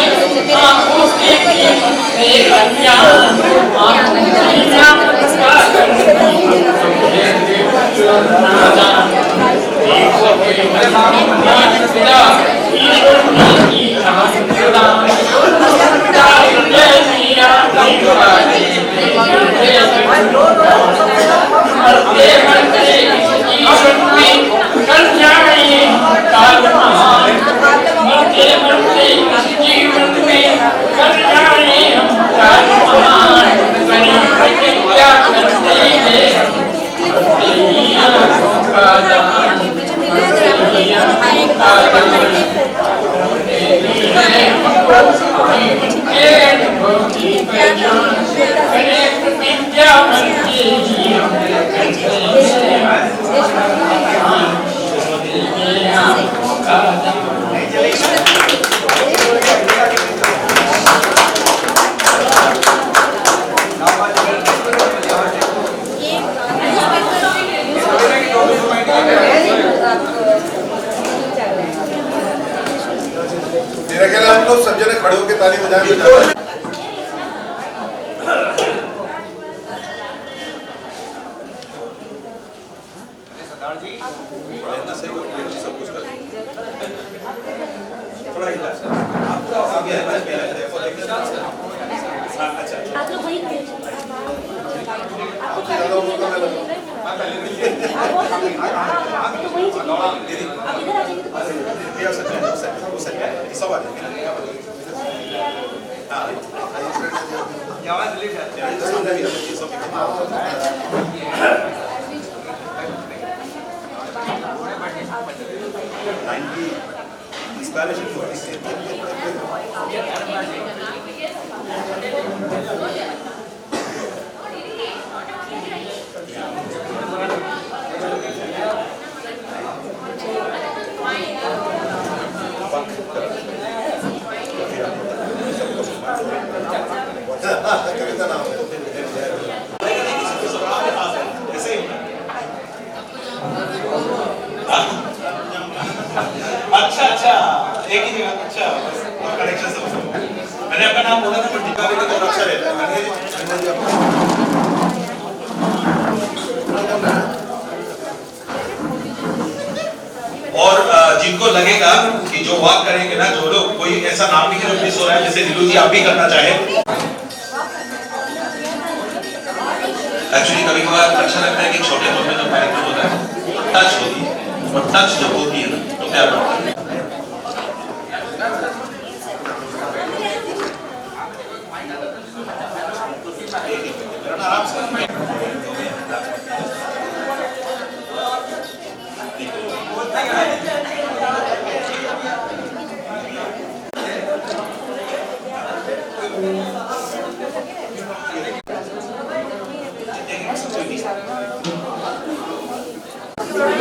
आँखों के कीमत से अज्ञान आँखों की नामत पाकर भी हमने नादान ईश्वर ने की दान मरते मरते इस जीवन में कर जाए काल महान मरते मरते इस जीवन में कर जाए हम काल महान गरीब के क्या करते हैं करते ही आँखों का दान करते ही आँखों का दान करते ही है हमको जीवन के अनुभव की पहचान करे प्रतिज्ञा करते ही हम करते हैं आँखों का दान मेरा ख्याल है हम लोग सब जने खड़े होकर ताली बजाएं अच्छा अच्छा एक ही जगह अच्छा कनेक्शन सब मैंने आपका नाम बोला था पर दीपावली का तो अच्छा रहता है और जिनको लगेगा कि जो वॉक करेंगे ना जो लोग कोई ऐसा नाम लिखे जो मिस हो रहा है जैसे नीलू जी आप भी करना चाहे एक्चुअली कभी कभार अच्छा लगता है कि छोटे मोटे जो कार्यक्रम होता है टच होती है और टच जब होती है ना तो प्यार बढ़ता है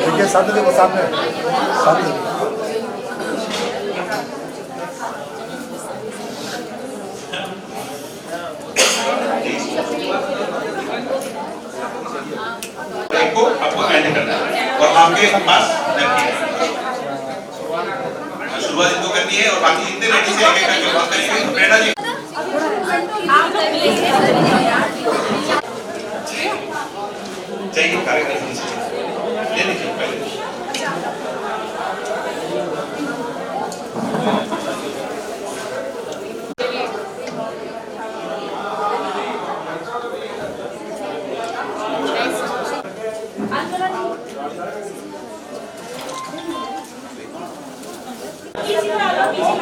देखिए साथ में देखो साथ में को आपको एंड करना है और आपके पास नैपकिन है शुरुआत इनको करनी है और बाकी जितने रेडी से एक एक करके बात करेंगे तो प्रेरणा जी चाहिए कार्यक्रम ले लीजिए पहले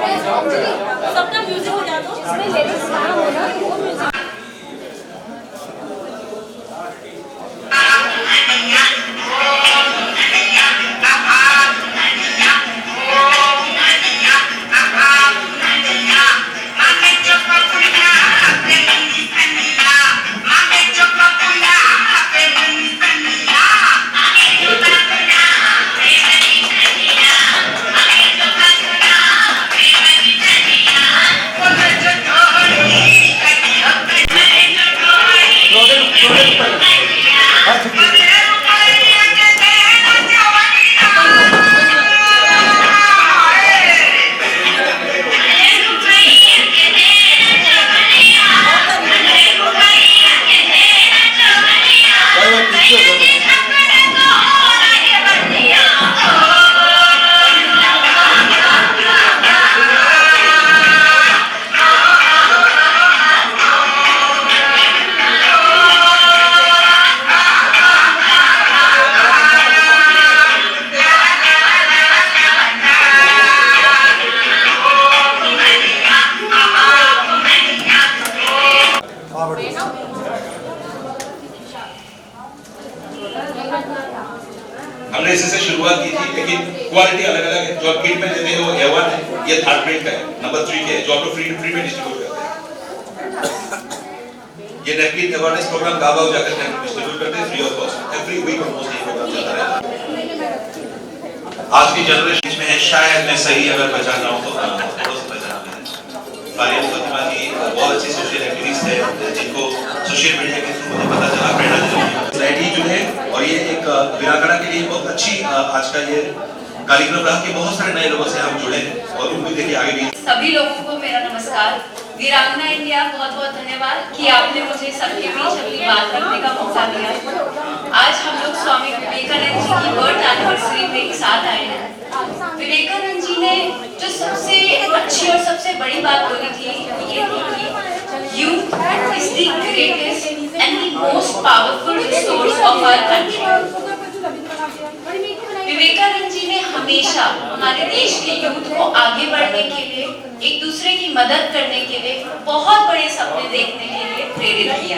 सबका म्यूजिक हो जाता है इसमें लेडीज गाना होना वो म्यूजिक हमने इसी से शुरुआत की थी, लेकिन क्वालिटी अलग अलग है। जो आप किट में देते हैं वो A1 है, ये थर्ड ग्रेड का है, नंबर 3 के है, जो आप लोग फ्री में डिस्ट्रीब्यूट करते हैं। ये नेपकिन अवेयरनेस प्रोग्राम गाँव जाकर के डिस्ट्रीब्यूट करते हैं free of cost. Every week almost ये प्रोग्राम चलता रहता है। आज की जनरेशन में है, शायद मैं सही अगर पहचान रहा हूँ तो थोड़ा सा पहचान है। फारिया फातिमा जी बहुत अच्छी सोशल एक्टिविस्ट है, जिनको सोशल मीडिया के थ्रू मुझे पता चला प्रेरणा सोसाइटी जो है, और ये एक वीरांगना के लिए बहुत अच्छी आज का ये कार्यक्रम रहा कि बहुत सारे नए लोगों से हम जुड़े और उम्मीद है कि आगे भी। सभी लोगों को मेरा नमस्कार। वीरांगना इंडिया बहुत बहुत धन्यवाद कि आपने मुझे सबके बीच अपनी बात रखने का मौका दिया। आज हम लोग स्वामी विवेकानंद जी की बर्थ एनिवर्सरी पे एक साथ आए हैं। विवेकानंद जी ने जो सबसे अच्छी और सबसे बड़ी बात बोली थी वो ये थी कि youth is the greatest and the most powerful source of our country. Vivekananda ji ने हमेशा हमारे देश के यूथ को आगे बढ़ने के लिए, एक दूसरे की मदद करने के लिए, बहुत बड़े सपने देखने के लिए प्रेरित किया।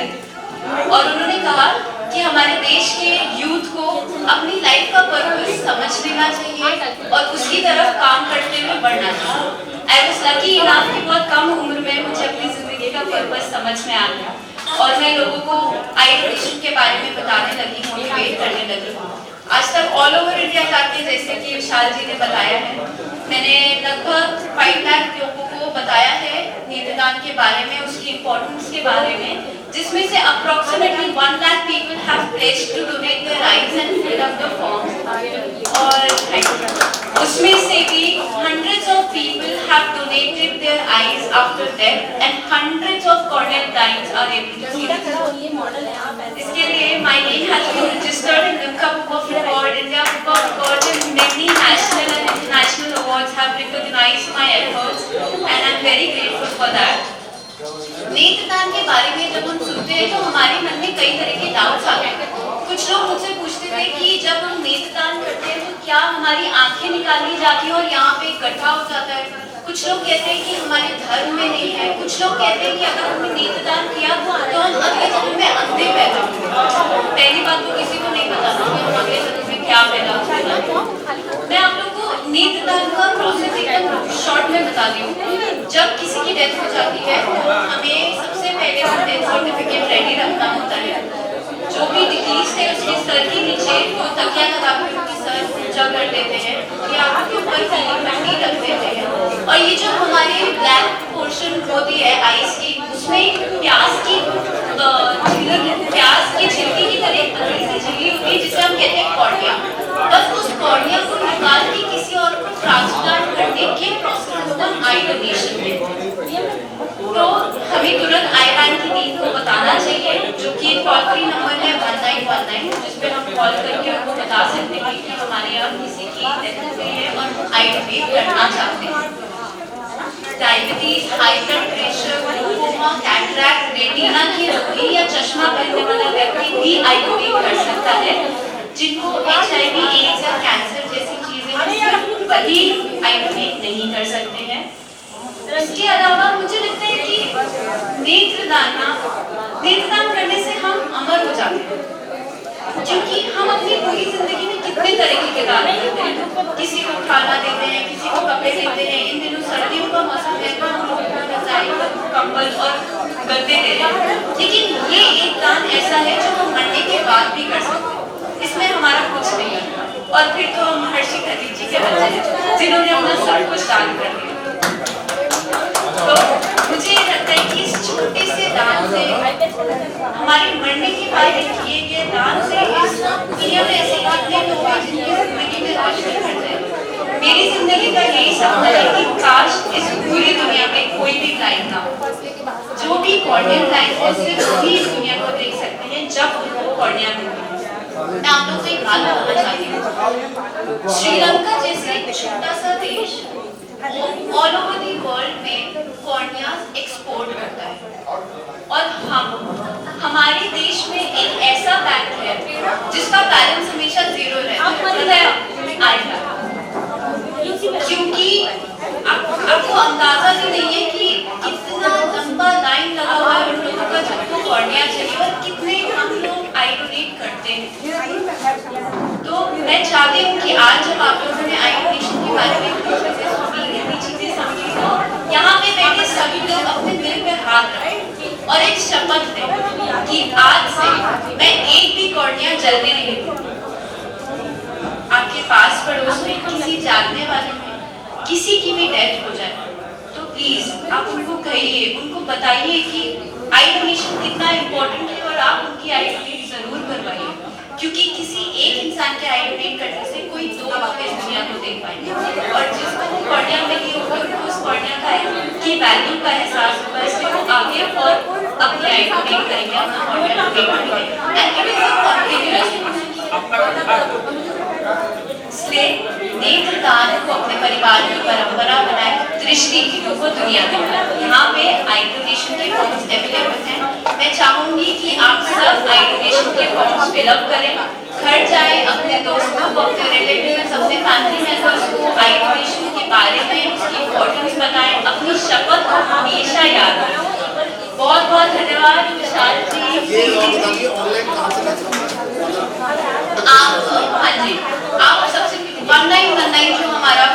और उन्होंने कहा कि हमारे देश के यूथ को अपनी लाइफ का पर्पस समझ लेना चाहिए और उसकी तरफ काम करते हुए बढ़ना चाहिए। आई वाज लकी इनफ कि बहुत कम उम्र में मुझे अपनी जिंदगी का पर्पस समझ में आ गया और मैं लोगों को आई डोनेशन के बारे में बताने लगी, मोटिवेट करने लगी। आज तक ऑल ओवर इंडिया जाके, जैसे कि विशाल जी ने बताया है, मैंने लगभग 5 लाख लोगों को बताया है नेत्रदान के बारे में, उसकी इम्पोर्टेंस के बारे में, जिसमें से approximately 1 lakh people have placed to donate their eyes and fill up the form. और उसमें से भी hundreds of people have donated their eyes after death and hundreds of corneal clients are able to see it. इसके लिए my name has been registered in Limca Book of Record, India Book of Records, and many national and international awards have recognized my efforts and I am very grateful for that. नेत्रदान के बारे में जब हम सुनते हैं तो हमारे मन में कई तरह के डाउट्स आते हैं। कुछ लोग मुझसे पूछते थे कि जब हम नेत्रदान करते हैं तो क्या हमारी आंखें निकाली जाती हैं और यहाँ पे गड्ढा हो जाता है। कुछ लोग कहते हैं कि हमारे धर्म में नहीं है। कुछ लोग कहते हैं कि अगर हमने नेत्रदान किया तो हम अगले जन्म में अंधे पैदा होंगे। पहली बात तो किसी को नहीं पता था कि हम अगले जन्म में क्या पैदा होंगे। मैं आप लोग को नेत्रदान का प्रोसेस एकदम शॉर्ट में बता दी हूँ। जब किसी की डेथ हो जाती है तो हमें सबसे पहले डेथ सर्टिफिकेट रेडी रखना होता है। जो भी डिजीज है उसके सर के नीचे वो तकिया लगा कर उसके सर ऊंचा कर देते हैं या उसके ऊपर पट्टी रख देते हैं। और ये जो हमारे ब्लैक पोर्शन होती है आईज की, उसमें प्याज की छिलकी की तरह एक पतली सी झिल्ली होती है जिसे हम कहते हैं कॉर्निया। बस उस कॉर्निया को निकाल के किसी और को ट्रांसप्लांट करने के प्रोसेस होगा आई डोनेशन में। तो हमें तुरंत आई बैंक की टीम को बताना चाहिए, जो कि टोल फ्री नंबर है 1919, जिस पे हम कॉल करके उनको बता सकते हैं कि हमारे यहाँ किसी की डेथ हो गई है और आई डोनेट करना चाहते हैं। Diabetes, high blood pressure, glaucoma, cataract, retina की रोगी या चश्मा पहनने वाला व्यक्ति भी आई डोनेट कर सकता है। जिनको HIV, एड्स या कैंसर जैसी चीजें हैं वही आई डोनेट नहीं कर सकते हैं। इसके अलावा मुझे लगता है कि नेत्रदान करने से हम अमर हो जाते हैं, क्योंकि हम अपनी पूरी जिंदगी में कितने तरीके के दान करते हैं। किसी को खाना देते हैं, किसी को कपड़े देते हैं। इन दिनों सर्दियों का मौसम है तो हम लोगों को रजाई, कंबल और गद्दे दे रहे हैं, लेकिन ये एक दान ऐसा है जो हम मरने के बाद भी कर सकते हैं। इसमें हमारा कुछ नहीं है। और फिर तो हम महर्षि खतीब जी के बच्चे हैं जिन्होंने अपना सब कुछ दान कर दिया। तो मुझे ये लगता है कि इस छोटे से दान से, हमारे मरने के बाद किए गए दान से इस दुनिया में ऐसे कितने लोग हैं जिनकी जिंदगी में रोशनी भर जाए। मेरी जिंदगी का यही सपना है कि काश इस पूरी दुनिया में कोई भी ब्लाइंड ना हो। जो भी कॉर्नियल ब्लाइंड है सिर्फ वही इस दुनिया को देख सकते हैं जब उनको कॉर्निया मिलती है। मैं आप लोग को एक बात बताना चाहती हूँ, श्रीलंका जैसे एक छोटा सा देश ऑल ओवर दी वर्ल्ड में कॉर्नियाज एक्सपोर्ट करता है, और हमारे देश में एक ऐसा बैंक है जिसका बैलेंस हमेशा 0 रहता है, क्योंकि आपको अंदाजा भी नहीं है कि कितना लंबा लाइन लगा हुआ है उन लोगों का जिनको कॉर्निया चाहिए, और कितने हम लोग आई डोनेट करते हैं। तो मैं चाहती हूँ कि आज जब आप लोगों ने आई डोनेशन के बारे में चीजें समझी, तो यहाँ पे बैठे सभी लोग अपने दिल पे हाथ रखें और एक शपथ लें कि आज से मैं एक भी कॉर्निया जलने नहीं दूंगी। आपके पास पड़ोस में किसी जानने वाले में किसी की भी डेथ हो जाए तो प्लीज आप उनको कहिए, उनको बताइए कि आई डोनेशन कितना इम्पोर्टेंट है, और आप उनकी आई डोनेट जरूर करवाइए, क्योंकि किसी एक इंसान के आई डोनेट करने से कोई 2 लोग इस दुनिया को देख पाएंगे, और जिसको कॉर्निया मिली होगी उनको उस कॉर्निया की वैल्यू का एहसास होगा, इसलिए वो आगे और अपनी आई डोनेट करेंगे, अपना कॉर्निया डोनेट करेंगे। And it is a continuous इसलिए नेत्रदान को अपने परिवार की परंपरा बनाए, दृष्टिहीनों को दुनिया दिखाए। यहाँ पे आई डोनेशन के फॉर्म्स अवेलेबल हैं। मैं चाहूंगी कि आप सब आई डोनेशन के फॉर्म्स फिलअप करें, घर जाए, अपने दोस्तों को, अपने रिलेटिव्स, अपने फैमिली मेंबर्स को आई डोनेशन के बारे में उसकी इम्पोर्टेंस बताएं, अपनी शपथ को हमेशा याद रखें। बहुत बहुत धन्यवाद विशाल जी। हाँ जी, आप सबसे 1919 जो हमारा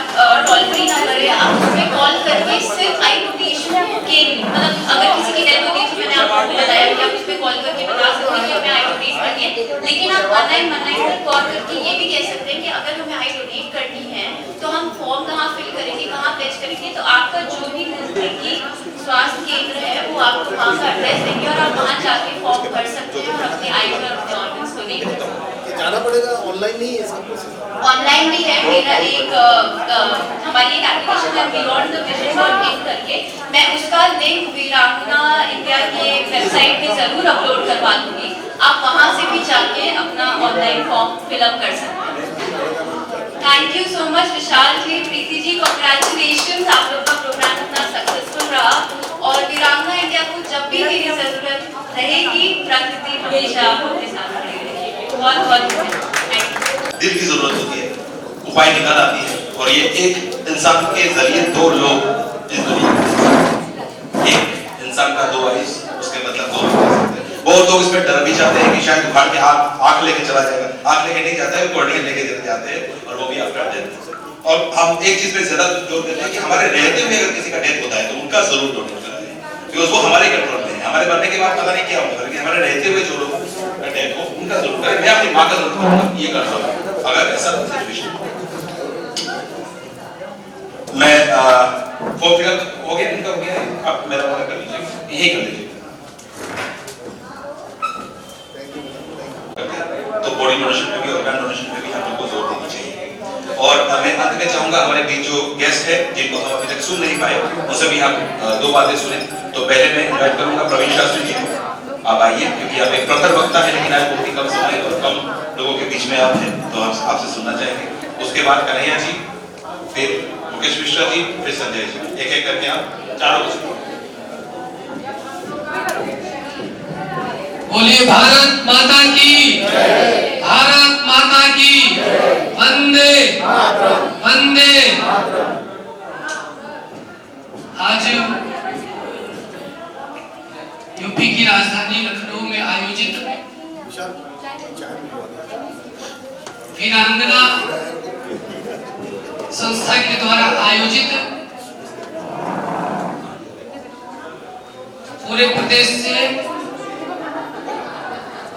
टोल फ्री नंबर है, आप उसमें कॉल करके सिर्फ आई डोनेशन के, मतलब अगर किसी की डेथ होती है तो मैंने आपको बताया कि आप उसमें कॉल करके बता सकते हैं कि हमें आई डोनेट करनी है, लेकिन आप 1919 पर कॉल करके ये भी कह सकते हैं कि अगर हमें आई डोनेट करनी है तो हम फॉर्म कहाँ फिल करेंगे, कहाँ प्लेस करेंगे, तो आपका जो भी नजदीकी स्वास्थ्य केंद्र है वो आपको वहाँ का एड्रेस देंगे और आप वहाँ जाके फॉर्म भर सकते हैं और अपने आई और अपने ऑर्गन्स को देख सकते हैं। जाना पड़ेगा, ऑनलाइन नहीं है सब कुछ? ऑनलाइन भी है। मेरा एक हमारी एक एप्लीकेशन है बियॉन्ड द विजन.इन करके, मैं उसका लिंक वीरांगना इंडिया के वेबसाइट पे जरूर अपलोड करवा दूंगी, आप वहां से भी जाके अपना ऑनलाइन फॉर्म फिलअप कर सकते हैं। Thank you so much Vishal ji, Preeti ji, congratulations, आप लोग का प्रोग्राम इतना सक्सेसफुल रहा, और वीरांगना इंडिया को जब भी मेरी जरूरत रहेगी प्रकृति हमेशा आपके साथ रहेगी। बहुत बहुत दिल की जरूरत होती है, उपाय निकाल आती है, और ये एक इंसान के जरिए 2 लोग इस दुनिया में, एक इंसान का 2 आइज, उसके मतलब 2 लोग हो सकते हैं। बहुत लोग इसमें डर भी जाते हैं कि शायद उखाड़ के आंख लेके चला जाएगा, आंख लेके नहीं जाता है, कॉर्निया लेके जाते हैं, और वो भी आपका डेथ। और हम एक चीज पे ज्यादा जोर देते हैं कि हमारे रहते हुए अगर किसी का डेथ होता है तो उनका जरूर डोनेट कराएं, क्योंकि वो हमारे कंट्रोल में है। हमारे मरने के बाद पता नहीं क्या होगा, लेकिन हमारे रहते हुए जो लोग का डेथ हो उनका जरूर करें। मैं अपनी माँ का जरूर करूंगा, ये करता हूँ अगर ऐसा सिचुएशन। मैं फॉर्म फिलअप हो गया, इनका हो गया, आप मेरा वाला कर लीजिए, यही कर लीजिए। तो बॉडी डोनेशन पे भी, ऑर्गन डोनेशन पे भी हम लोग को जोर देनी चाहिए। और मैं अंत में चाहूंगा हमारे बीच जो गेस्ट है जिनको हम अभी तक सुन नहीं पाए, उनसे भी हम 2 बातें सुने। तो पहले मैं इनवाइट करूंगा प्रवीण शास्त्री जी को, आप आइए, क्योंकि आप एक प्रखर वक्ता है, लेकिन आज बहुत ही कम समय और कम लोगों के बीच में आप हैं, तो हम आपसे सुनना चाहेंगे। उसके बाद कन्हैया जी, फिर मुकेश मिश्रा जी, फिर संजय जी, एक एक करके आप चारों को सुनिए। बोलिए भारत माता की, भारत माता की, वंदे वंदे। आज यूपी की राजधानी लखनऊ में आयोजित वीरांगना संस्था के द्वारा आयोजित पूरे प्रदेश से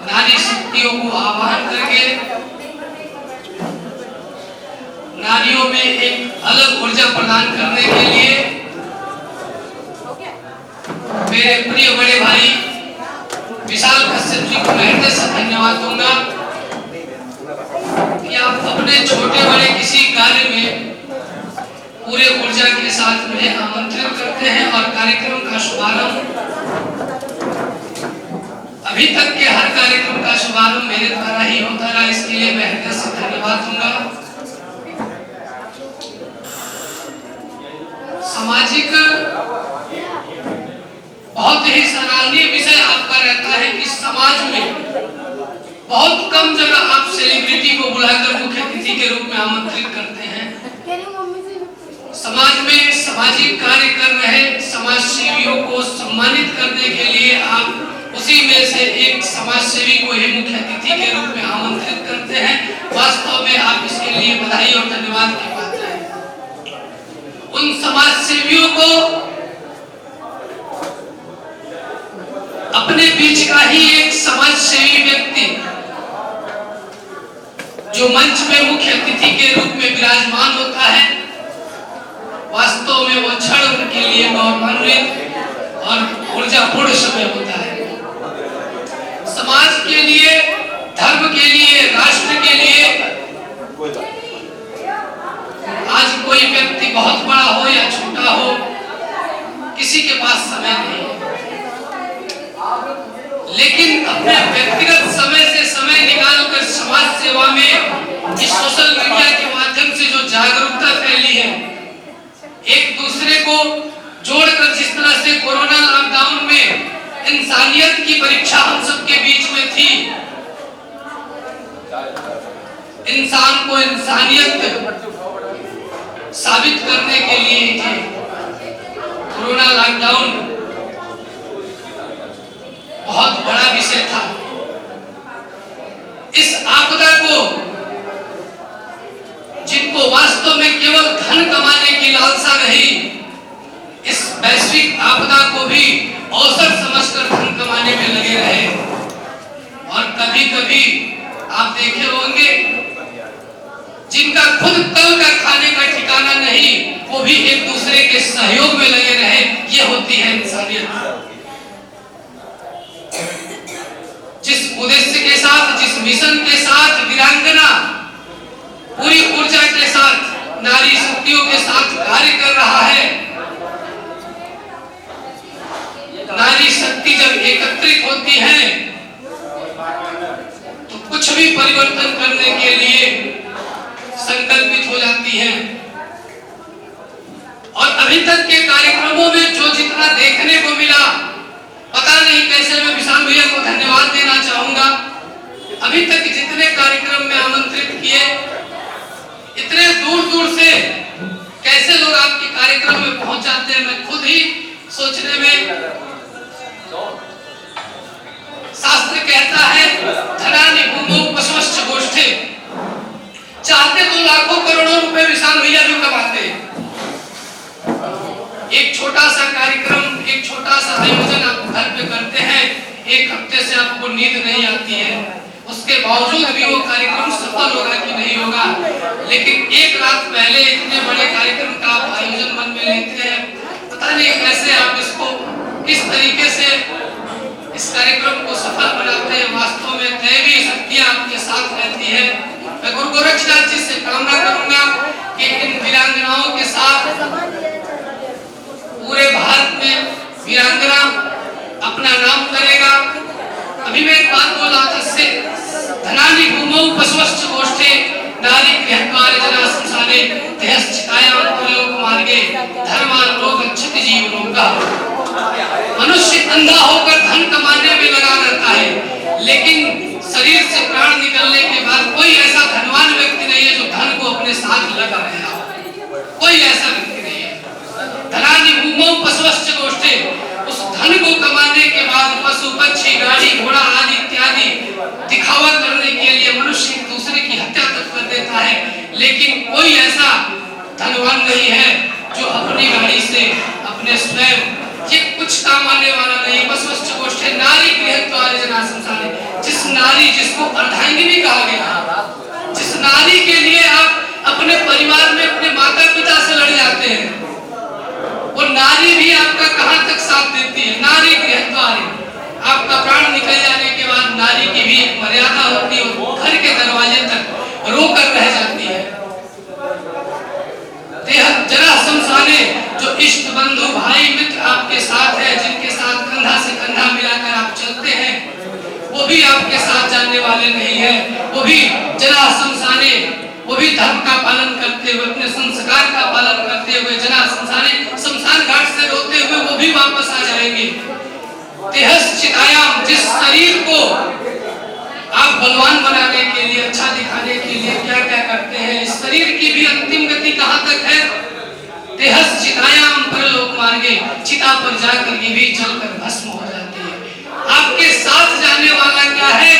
नारी शक्तियों को आह्वान करके नारियों में एक अलग ऊर्जा प्रदान करने के लिए मेरे प्रिय बड़े भाई विशाल कश्यप जी को मैं हृदय से धन्यवाद दूंगा कि आप अपने छोटे बड़े किसी कार्य में पूरे ऊर्जा के साथ में आमंत्रित करते हैं और कार्यक्रम का शुभारंभ अभी तक के हर कार्यक्रम का शुभारंभ मेरे द्वारा ही होता रहा, इसके लिए मैं हृदय से धन्यवाद दूंगा। सामाजिक बहुत ही सराहनीय विषय आपका रहता है कि समाज में बहुत कम जगह आप सेलिब्रिटी को बुलाकर मुख्य अतिथि के रूप में आमंत्रित करते हैं। समाज में सामाजिक कार्य कर रहे समाज सेवियों को सम्मानित करने के लिए आप उसी में से एक समाज सेवी को ही मुख्य अतिथि के रूप में आमंत्रित करते हैं। वास्तव में आप इसके लिए बधाई और धन्यवाद के पात्र हैं। उन समाज सेवियों को अपने बीच का ही एक समाज सेवी व्यक्ति जो मंच में मुख्य अतिथि के रूप में विराजमान होता है, वास्तव में वो क्षण उनके लिए गौरवान्वित और ऊर्जापूर्ण समय होता है। समाज के लिए, धर्म के लिए, राष्ट्र के लिए आज कोई व्यक्ति बहुत बड़ा हो या छोटा हो, किसी के पास समय नहीं है, लेकिन अपने व्यक्तिगत समय से समय निकालकर समाज सेवा में इस सोशल मीडिया के माध्यम से जो जागरूकता फैली है, एक दूसरे को जोड़कर, जिस तरह से कोरोना लॉकडाउन में इंसानियत की परीक्षा हम सबके बीच में थी, इंसान को इंसानियत साबित करने के लिए कोरोना लॉकडाउन बहुत बड़ा विषय था। इस आपदा को, जिनको वास्तव में केवल धन कमाने की लालसा रही, इस वैश्विक आपदा को भी अवसर समझकर धन कमाने में लगे रहे। और कभी कभी आप देखे होंगे जिनका खुद कल का खाने का ठिकाना नहीं, वो भी एक दूसरे के सहयोग में लगे रहे। ये होती है इंसानियत। जिस उद्देश्य के साथ, जिस मिशन के साथ वीरांगना पूरी ऊर्जा के साथ, नारी शक्तियों के साथ कार्य कर रहा है, नारी शक्ति जब एकत्रित होती है तो कुछ भी परिवर्तन करने के लिए संकल्पित हो जाती है। और अभी तक के कार्यक्रमों में जो जितना देखने को मिला, पता नहीं कैसे मैं विशाल भैया को धन्यवाद देना चाहूंगा। अभी तक जितने कार्यक्रम में आमंत्रित किए, इतने दूर दूर से कैसे लोग आपके कार्यक्रम में पहुंच जाते हैं, मैं खुद ही सोचने में। शास्त्र कहता है धनानि भूमौ पशवश्च गोष्ठे, चाहते तो लाखों करोड़ों रुपए विशाल भैया जो कमाते, एक छोटा सा कार्यक्रम, एक छोटा सा आयोजन आप घर पे करते हैं, एक हफ्ते से आपको नींद नहीं आती है, उसके बावजूद भी वो कार्यक्रम सफल होगा कि नहीं होगा। लेकिन एक रात पहले इतने बड़े कार्यक्रम का आप आयोजन मन में लेते हैं, पता नहीं कैसे आप इसको किस तरीके से इस कार्यक्रम को सफल बनाते हैं। वास्तव में दैवीय शक्तियां आपके साथ रहती है। मैं गुरु गोरक्षनाथ जी से कामना करूंगा कि इन वीरांगनाओं के साथ पूरे भारत में वीरांगना अपना नाम करेगा। अभी मैं एक बात बोल रहा था, से धनानि भूमौ पशवश्च गोष्ठे नारी गृहकार्य जना संसारे देहश्चितायां त्रिलोक मार्गे धर्मान लोक अच्छति जीवनों का। मनुष्य अंधा होकर धन कमाने में लगा रहता है, लेकिन शरीर से प्राण निकलने के बाद कोई ऐसा धनवान व्यक्ति नहीं है जो धन को अपने साथ लगा रहा हो। कोई ऐसा व्यक्ति नहीं है। धनानि भूमौ कोई ऐसा धनवान नहीं है जो अपनी गाड़ी से अपने स्वयं ये कुछ काम आने वाला नहीं। बसवश्च गोष्ठे नारी गृहत्वारे जना संसारे, जिस नारी जिसको अर्धांगिनी कहा गया, जिस नारी के लिए आप अपने परिवार में अपने माता पिता से लड़ जाते हैं, वो नारी भी आपका कहां तक साथ देती है। नारी गृहत्वारे, आपका प्राण निकल जाने के बाद नारी की भी एक मर्यादा होती है, वो घर के दरवाजे तक रोकर रह जाती है। जरा शमशाने, जो इष्ट बंधु भाई मित्र आपके साथ है, जिनके साथ कंधा से कंधा मिलाकर आप चलते हैं, वो भी आपके साथ जाने वाले नहीं है। वो भी जरा शमशाने, वो भी धर्म का पालन करते हुए, अपने संस्कार का पालन करते हुए, जरा शमशाने, शमशान घाट से रोते हुए वो भी वापस आ जाएंगे। तेहस चितायाम, जिस शरीर को आप बलवान बनाने के लिए, अच्छा दिखाने के लिए क्या क्या करते हैं, इस शरीर की भी अंतिम गति कहां तक है? तेहस चितायाम परलोक मार्गे, चिता पर जाकर ये भी जलकर भस्म हो जाती है। आपके साथ जाने वाला क्या है?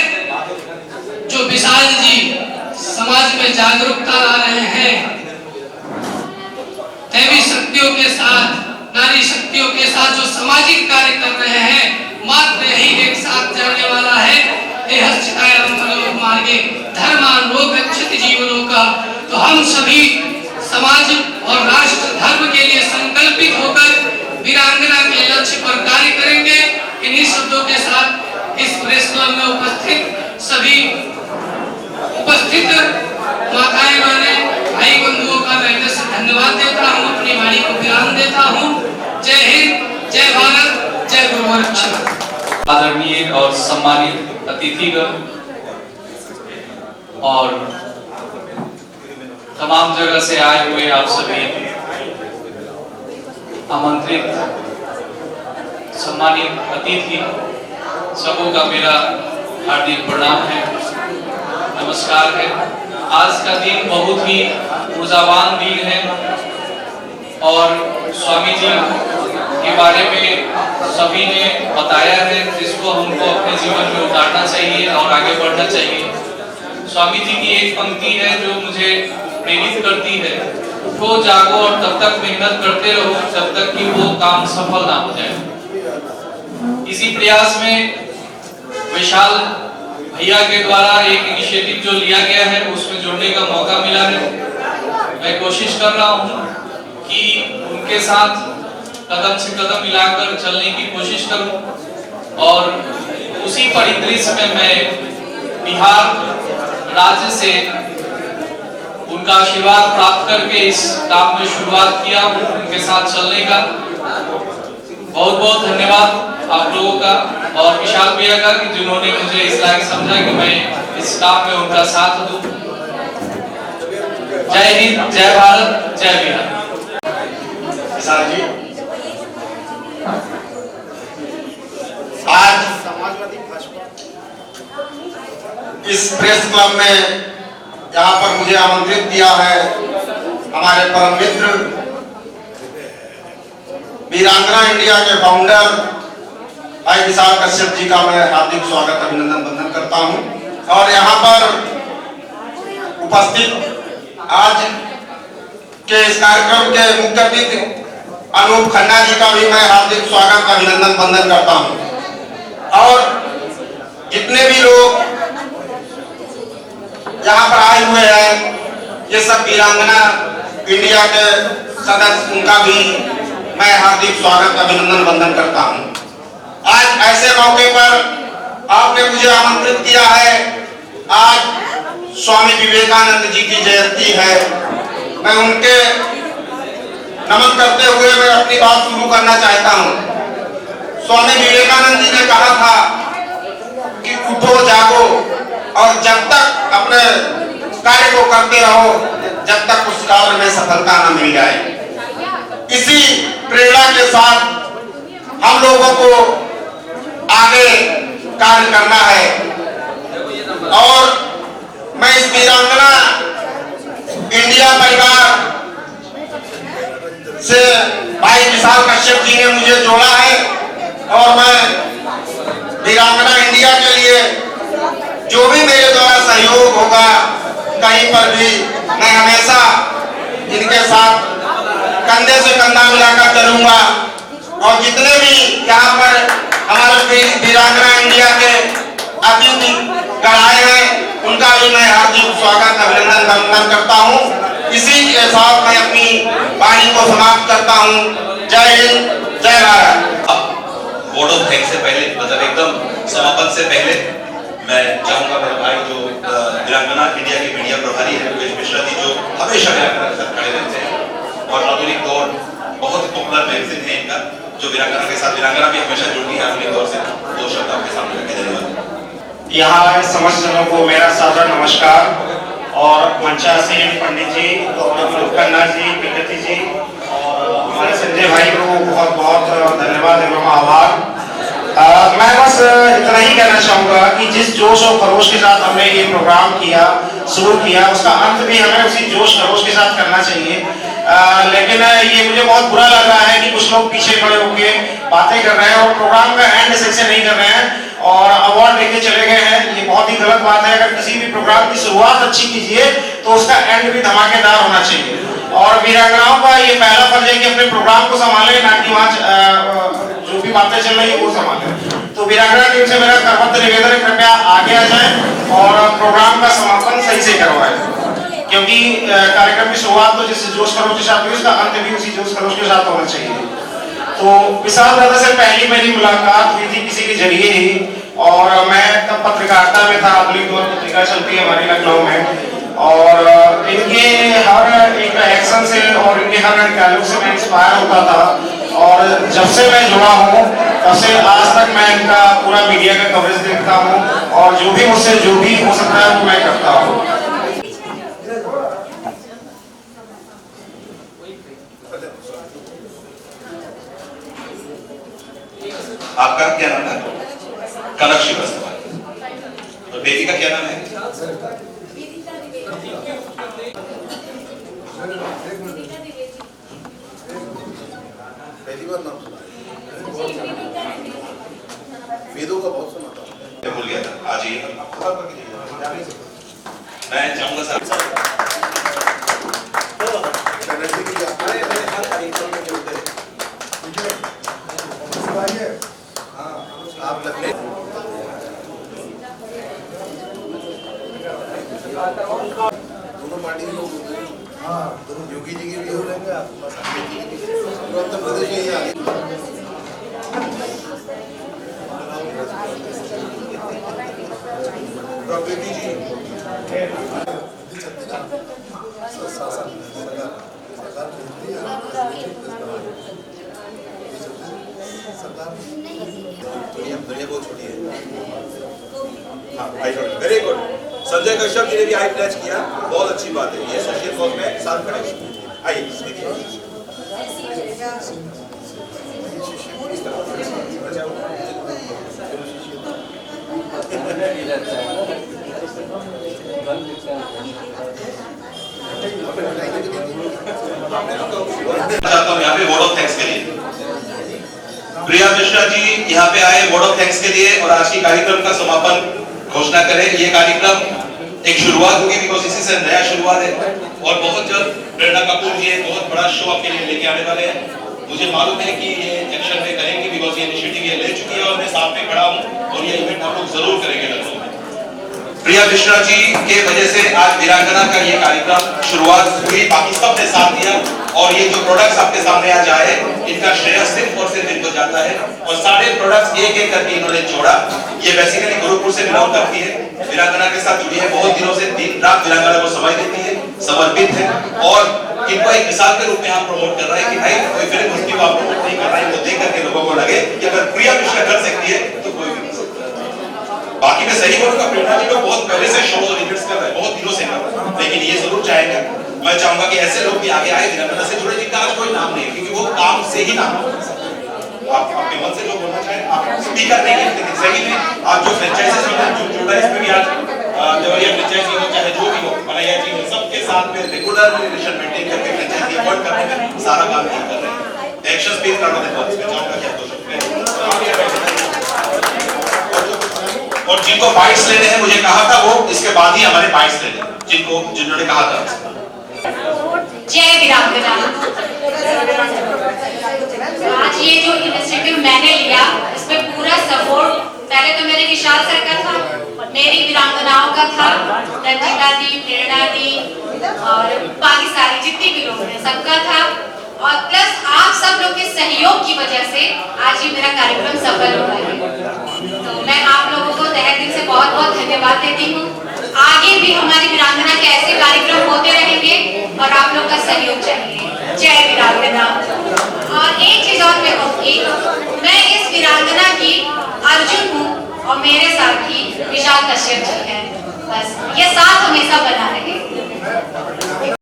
जो विशाल जी समाज में जागरूकता ला रहे हैं, दैवी शक्तियों के साथ, नारी शक्तियों के साथ जो सामाजिक कार्य कर रहे हैं, मात्र यही एक साथ जाने वाला है। मार्गे धर्मान लोक रक्षति जीवनों का। तो हम सभी समाज और राष्ट्र धर्म के लिए संकल्पित होकर वीरांगना के लक्ष्य पर कार्य करेंगे। इन्हीं शब्दों के साथ इस प्रेस क्लब में उपस्थित सभी उपस्थित माताएं बहनें भाई बंधुओं का मैं हृदय से धन्यवाद देता हूँ, अपनी वाणी को विराम देता हूँ। जय हिंद, जय भारत, जय गुरुवंश। आदरणीय और सम्मानित अतिथिगण और तमाम जगह से आए हुए आप सभी आमंत्रित सम्मानित अतिथि सबों का मेरा हार्दिक प्रणाम है, नमस्कार है। आज का दिन बहुत ही ऊर्जावान दिन है और स्वामी जी के बारे में सभी ने बताया है, जिसको हमको अपने जीवन में उतारना चाहिए और आगे बढ़ना चाहिए। स्वामी जी की एक पंक्ति है जो मुझे प्रेरित करती है, उठो जागो और तब तक मेहनत करते रहो जब तक कि वो काम सफल ना हो जाए। इसी प्रयास में विशाल भैया के द्वारा एक इनिशिएटिव जो लिया गया है उसमें जुड़ने का मौका मिला है। मैं कोशिश कर रहा हूँ कि उनके साथ कदम से कदम मिलाकर चलने की कोशिश करूं और उसी परिदृश्य में मैं बिहार राज्य से उनका आशीर्वाद प्राप्त करके इस काम में शुरुआत किया उनके साथ चलने का। बहुत बहुत धन्यवाद आप लोगों का और विशाल भैया का कि जिन्होंने मुझे इस लायक समझा कि मैं इस काम में उनका साथ दूं। जय हिंद, जय भारत, जय बिहार। विशाल जी, आज इस प्रेस क्लब में यहाँ पर मुझे आमंत्रित किया है हमारे परम मित्र वीरांगना इंडिया के फाउंडर भाई विशाल कश्यप जी का मैं हार्दिक स्वागत अभिनंदन वंदन करता हूँ। और यहाँ पर उपस्थित आज के इस कार्यक्रम के मुख्य अतिथि अनूप खन्ना जी का भी मैं हार्दिक स्वागत अभिनंदन वंदन करता हूँ। और जितने भी लोग यहाँ पर आए हुए हैं, ये सब वीरांगना इंडिया के सदस्य, उनका भी मैं हार्दिक स्वागत अभिनंदन वंदन करता हूँ। आज ऐसे मौके पर आपने मुझे आमंत्रित किया है। आज स्वामी विवेकानंद जी की जयंती है। मैं उनके नमन करते हुए मैं अपनी बात शुरू करना चाहता हूँ। स्वामी विवेकानंद जी ने कहा था कि उठो जागो और जब तक अपने कार्य को करते रहो जब तक उस कार्य में सफलता न मिल जाए। इसी प्रेरणा के साथ हम लोगों को आगे कार्य करना है। और मैं इस वीरांगना इंडिया परिवार से भाई विशाल कश्यप जी ने मुझे जोड़ा है और मैं वीरांगना इंडिया के लिए जो भी मेरे द्वारा सहयोग होगा कहीं पर भी मैं हमेशा कंधे से कंधा मिलाकर चलूंगा और जितने भी यहाँ पर हमारे वीरांगना इंडिया के अतिथि गढ़ाए हैं उनका भी मैं हार्दिक स्वागत अभिनंदन वंदन करता हूँ। इसी के साथ मैं अपनी वाणी को समाप्त करता हूँ। जय हिंद, जय भारत। वर्ड ऑफ थैंक्स से पहले, मतलब एकदम समापन से पहले मैं चाहूंगा मेरे भाई जो वीरांगना इंडिया के मीडिया प्रभारी है योगेश मिश्रा जी, जो हमेशा वीरांगना के साथ खड़े रहते हैं और आधुनिक दौर बहुत पॉपुलर मैगजीन है इनका, जो वीरांगना के साथ, वीरांगना भी हमेशा जुड़ी है आधुनिक दौर से। दो शब्द आपके सामने रखे। धन्यवाद। यहाँ समस्त जनों को मेरा सादर नमस्कार और मंचासीन पंडित जी, डॉक्टर खन्ना जी, विकृति जी और हमारे संजय भाई को बहुत बहुत धन्यवाद एवं आभार। मैं बस इतना ही कहना चाहूँगा कि जिस जोश और खरोश के साथ हमने ये प्रोग्राम किया, शुरू किया, उसका अंत भी हमें उसी जोश खरोश के साथ करना चाहिए। लेकिन ये मुझे बहुत बुरा लग रहा है कि कुछ लोग पीछे खड़े होके बातें कर रहे हैं और प्रोग्राम का एंड सही से नहीं कर रहे हैं और अवार्ड देके चले गए हैं। ये बहुत ही गलत बात है। अगर किसी भी प्रोग्राम की शुरुआत अच्छी कीजिए तो उसका एंड भी धमाकेदार होना चाहिए। और वीरांगनाओं का ये पहला फर्ज है कि अपने प्रोग्राम को संभाले, ना कि वहाँ जो भी बातें चल रही है वो संभाले। तो वीरांगना टीम से मेरा करबद्ध निवेदन है, कृपया आगे आ जाए और प्रोग्राम का समापन सही से करवाएं, क्योंकि कार्यक्रम की शुरुआत तो जिस जोश खरोश के साथ हुई उसका अंत भी उसी जोश खरोश के साथ होना चाहिए। तो विशाल दादा से पहली मेरी मुलाकात हुई थी किसी के जरिए ही, और मैं तब पत्रकारिता में था, आधुनिक दौर पत्रिका चलती है हमारी लखनऊ में, और इनके हर एक एक्शन से और इनके हर डायलॉग से मैं इंस्पायर होता था। और जब से मैं जुड़ा हूँ तब से आज तक मैं इनका पूरा मीडिया का कवरेज देखता हूँ और जो भी मुझसे जो भी हो सकता है वो मैं करता हूँ। आपका क्या नाम है? कनक श्रीवास्तव। और बेटी का क्या नाम है? पहली बार नाम सुना वेदों का बहुत सुना था, मैं भूल गया था। आज ये मैं चाहूंगा सर आप लगने दोनों पार्टी के लोग होते हैं। हाँ, दोनों योगी जी के भी हो रहेंगे, उत्तर प्रदेश में ही आगे। प्रकृति जी दुनिया बहुत छोटी है। हाँ, वेरी गुड। संजय कश्यप जी ने भी आई प्लेज किया, बहुत अच्छी बात है। ये सोशल कॉज में साथ खड़े आइए। चाहता हूँ यहाँ पे वर्ड ऑफ थैंक्स के लिए प्रिया मिश्रा जी यहाँ पे आए वर्ड ऑफ थैंक्स के लिए और आज की कार्यक्रम का समापन घोषणा करें। ये कार्यक्रम एक शुरुआत होगी, बिकॉज इसी से नया शुरुआत है और बहुत जल्द प्रेरणा कपूर जी एक बहुत बड़ा शो आपके लिए लेके आने वाले हैं। मुझे मालूम है कि ये एक्शन में करेंगे, बिकॉज ये इनिशिएटिव ये ले चुकी है और मैं साथ में खड़ा हूँ और ये इवेंट हम लोग जरूर करेंगे लखनऊ में। प्रिया मिश्रा जी के वजह से आज वीरांगना का ये कार्यक्रम शुरुआत हुई, बाकी सबने साथ दिया और ये जो प्रोडक्ट्स आपके सामने आज आए इनका श्रेय सिर्फ और सिर्फ इनको जाता है और सारे प्रोडक्ट्स एक एक करके इन्होंने जोड़ा। ये बेसिकली गोरखपुर से बिलोंग करती है, वीरांगना के साथ जुड़ी है, बहुत दिनों से दिन रात वीरांगना को समय देती है, समर्पित है और इनको एक मिसाल के रूप में हम प्रमोट कर रहे हैं कि भाई कोई फिल्म उसकी को आप प्रमोट नहीं कर रहे हैं, वो देख करके लोगों को लगे कि अगर प्रिया मिश्रा कर सकती है तो कोई भी कर सकता है। बाकी मैं सही बोलूंगा, प्रेरणा जी को बहुत पहले से शोज और इवेंट्स कर रहे हैं, बहुत दिनों से कर रहे हैं, लेकिन ये जरूर चाहेंगे, मैं चाहूंगा कि ऐसे लोग भी आगे आए वीरांगना से जुड़े जिनका आज कोई नाम नहीं है, क्योंकि वो काम से ही नाम है। आप अपने मन से जो बोलना चाहें, आप स्पीकर नहीं है, लेकिन सही में आप जो फ्रेंचाइजीज जो जुड़ा है इसमें भी आज देवरिया फ्रेंचाइजी हो चाहे जो भी हो, मलैया जी हो, सबके साथ में रेगुलर रिलेशन मेंटेन करके फ्रेंचाइजी अवॉइड करने में सारा काम नहीं कर रहे हैं। एक्शन स्पीच करना है, इसमें चाहूंगा क्या तो और जिनको बाइट्स लेने हैं, मुझे कहा था वो इसके बाद ही हमारे बाइट्स लेने, जिन्होंने कहा था। जय वीरांगना। सबका था, और प्लस आप सब लोग के सहयोग की वजह से आज ये मेरा कार्यक्रम सफल हुआ है। तो मैं आप लोगों को तहे दिल से बहुत बहुत धन्यवाद देती हूँ। आगे भी हमारी वीरांगना के ऐसे कार्यक्रम होते रहेंगे और आप लोग का सहयोग चाहिए। जय वीरांगना। और एक चीज और मैं कहूँगी, मैं इस वीरांगना की अर्जुन हूँ और मेरे साथी विशाल कश्यप जी हैं। बस ये साथ हमेशा बना रहे।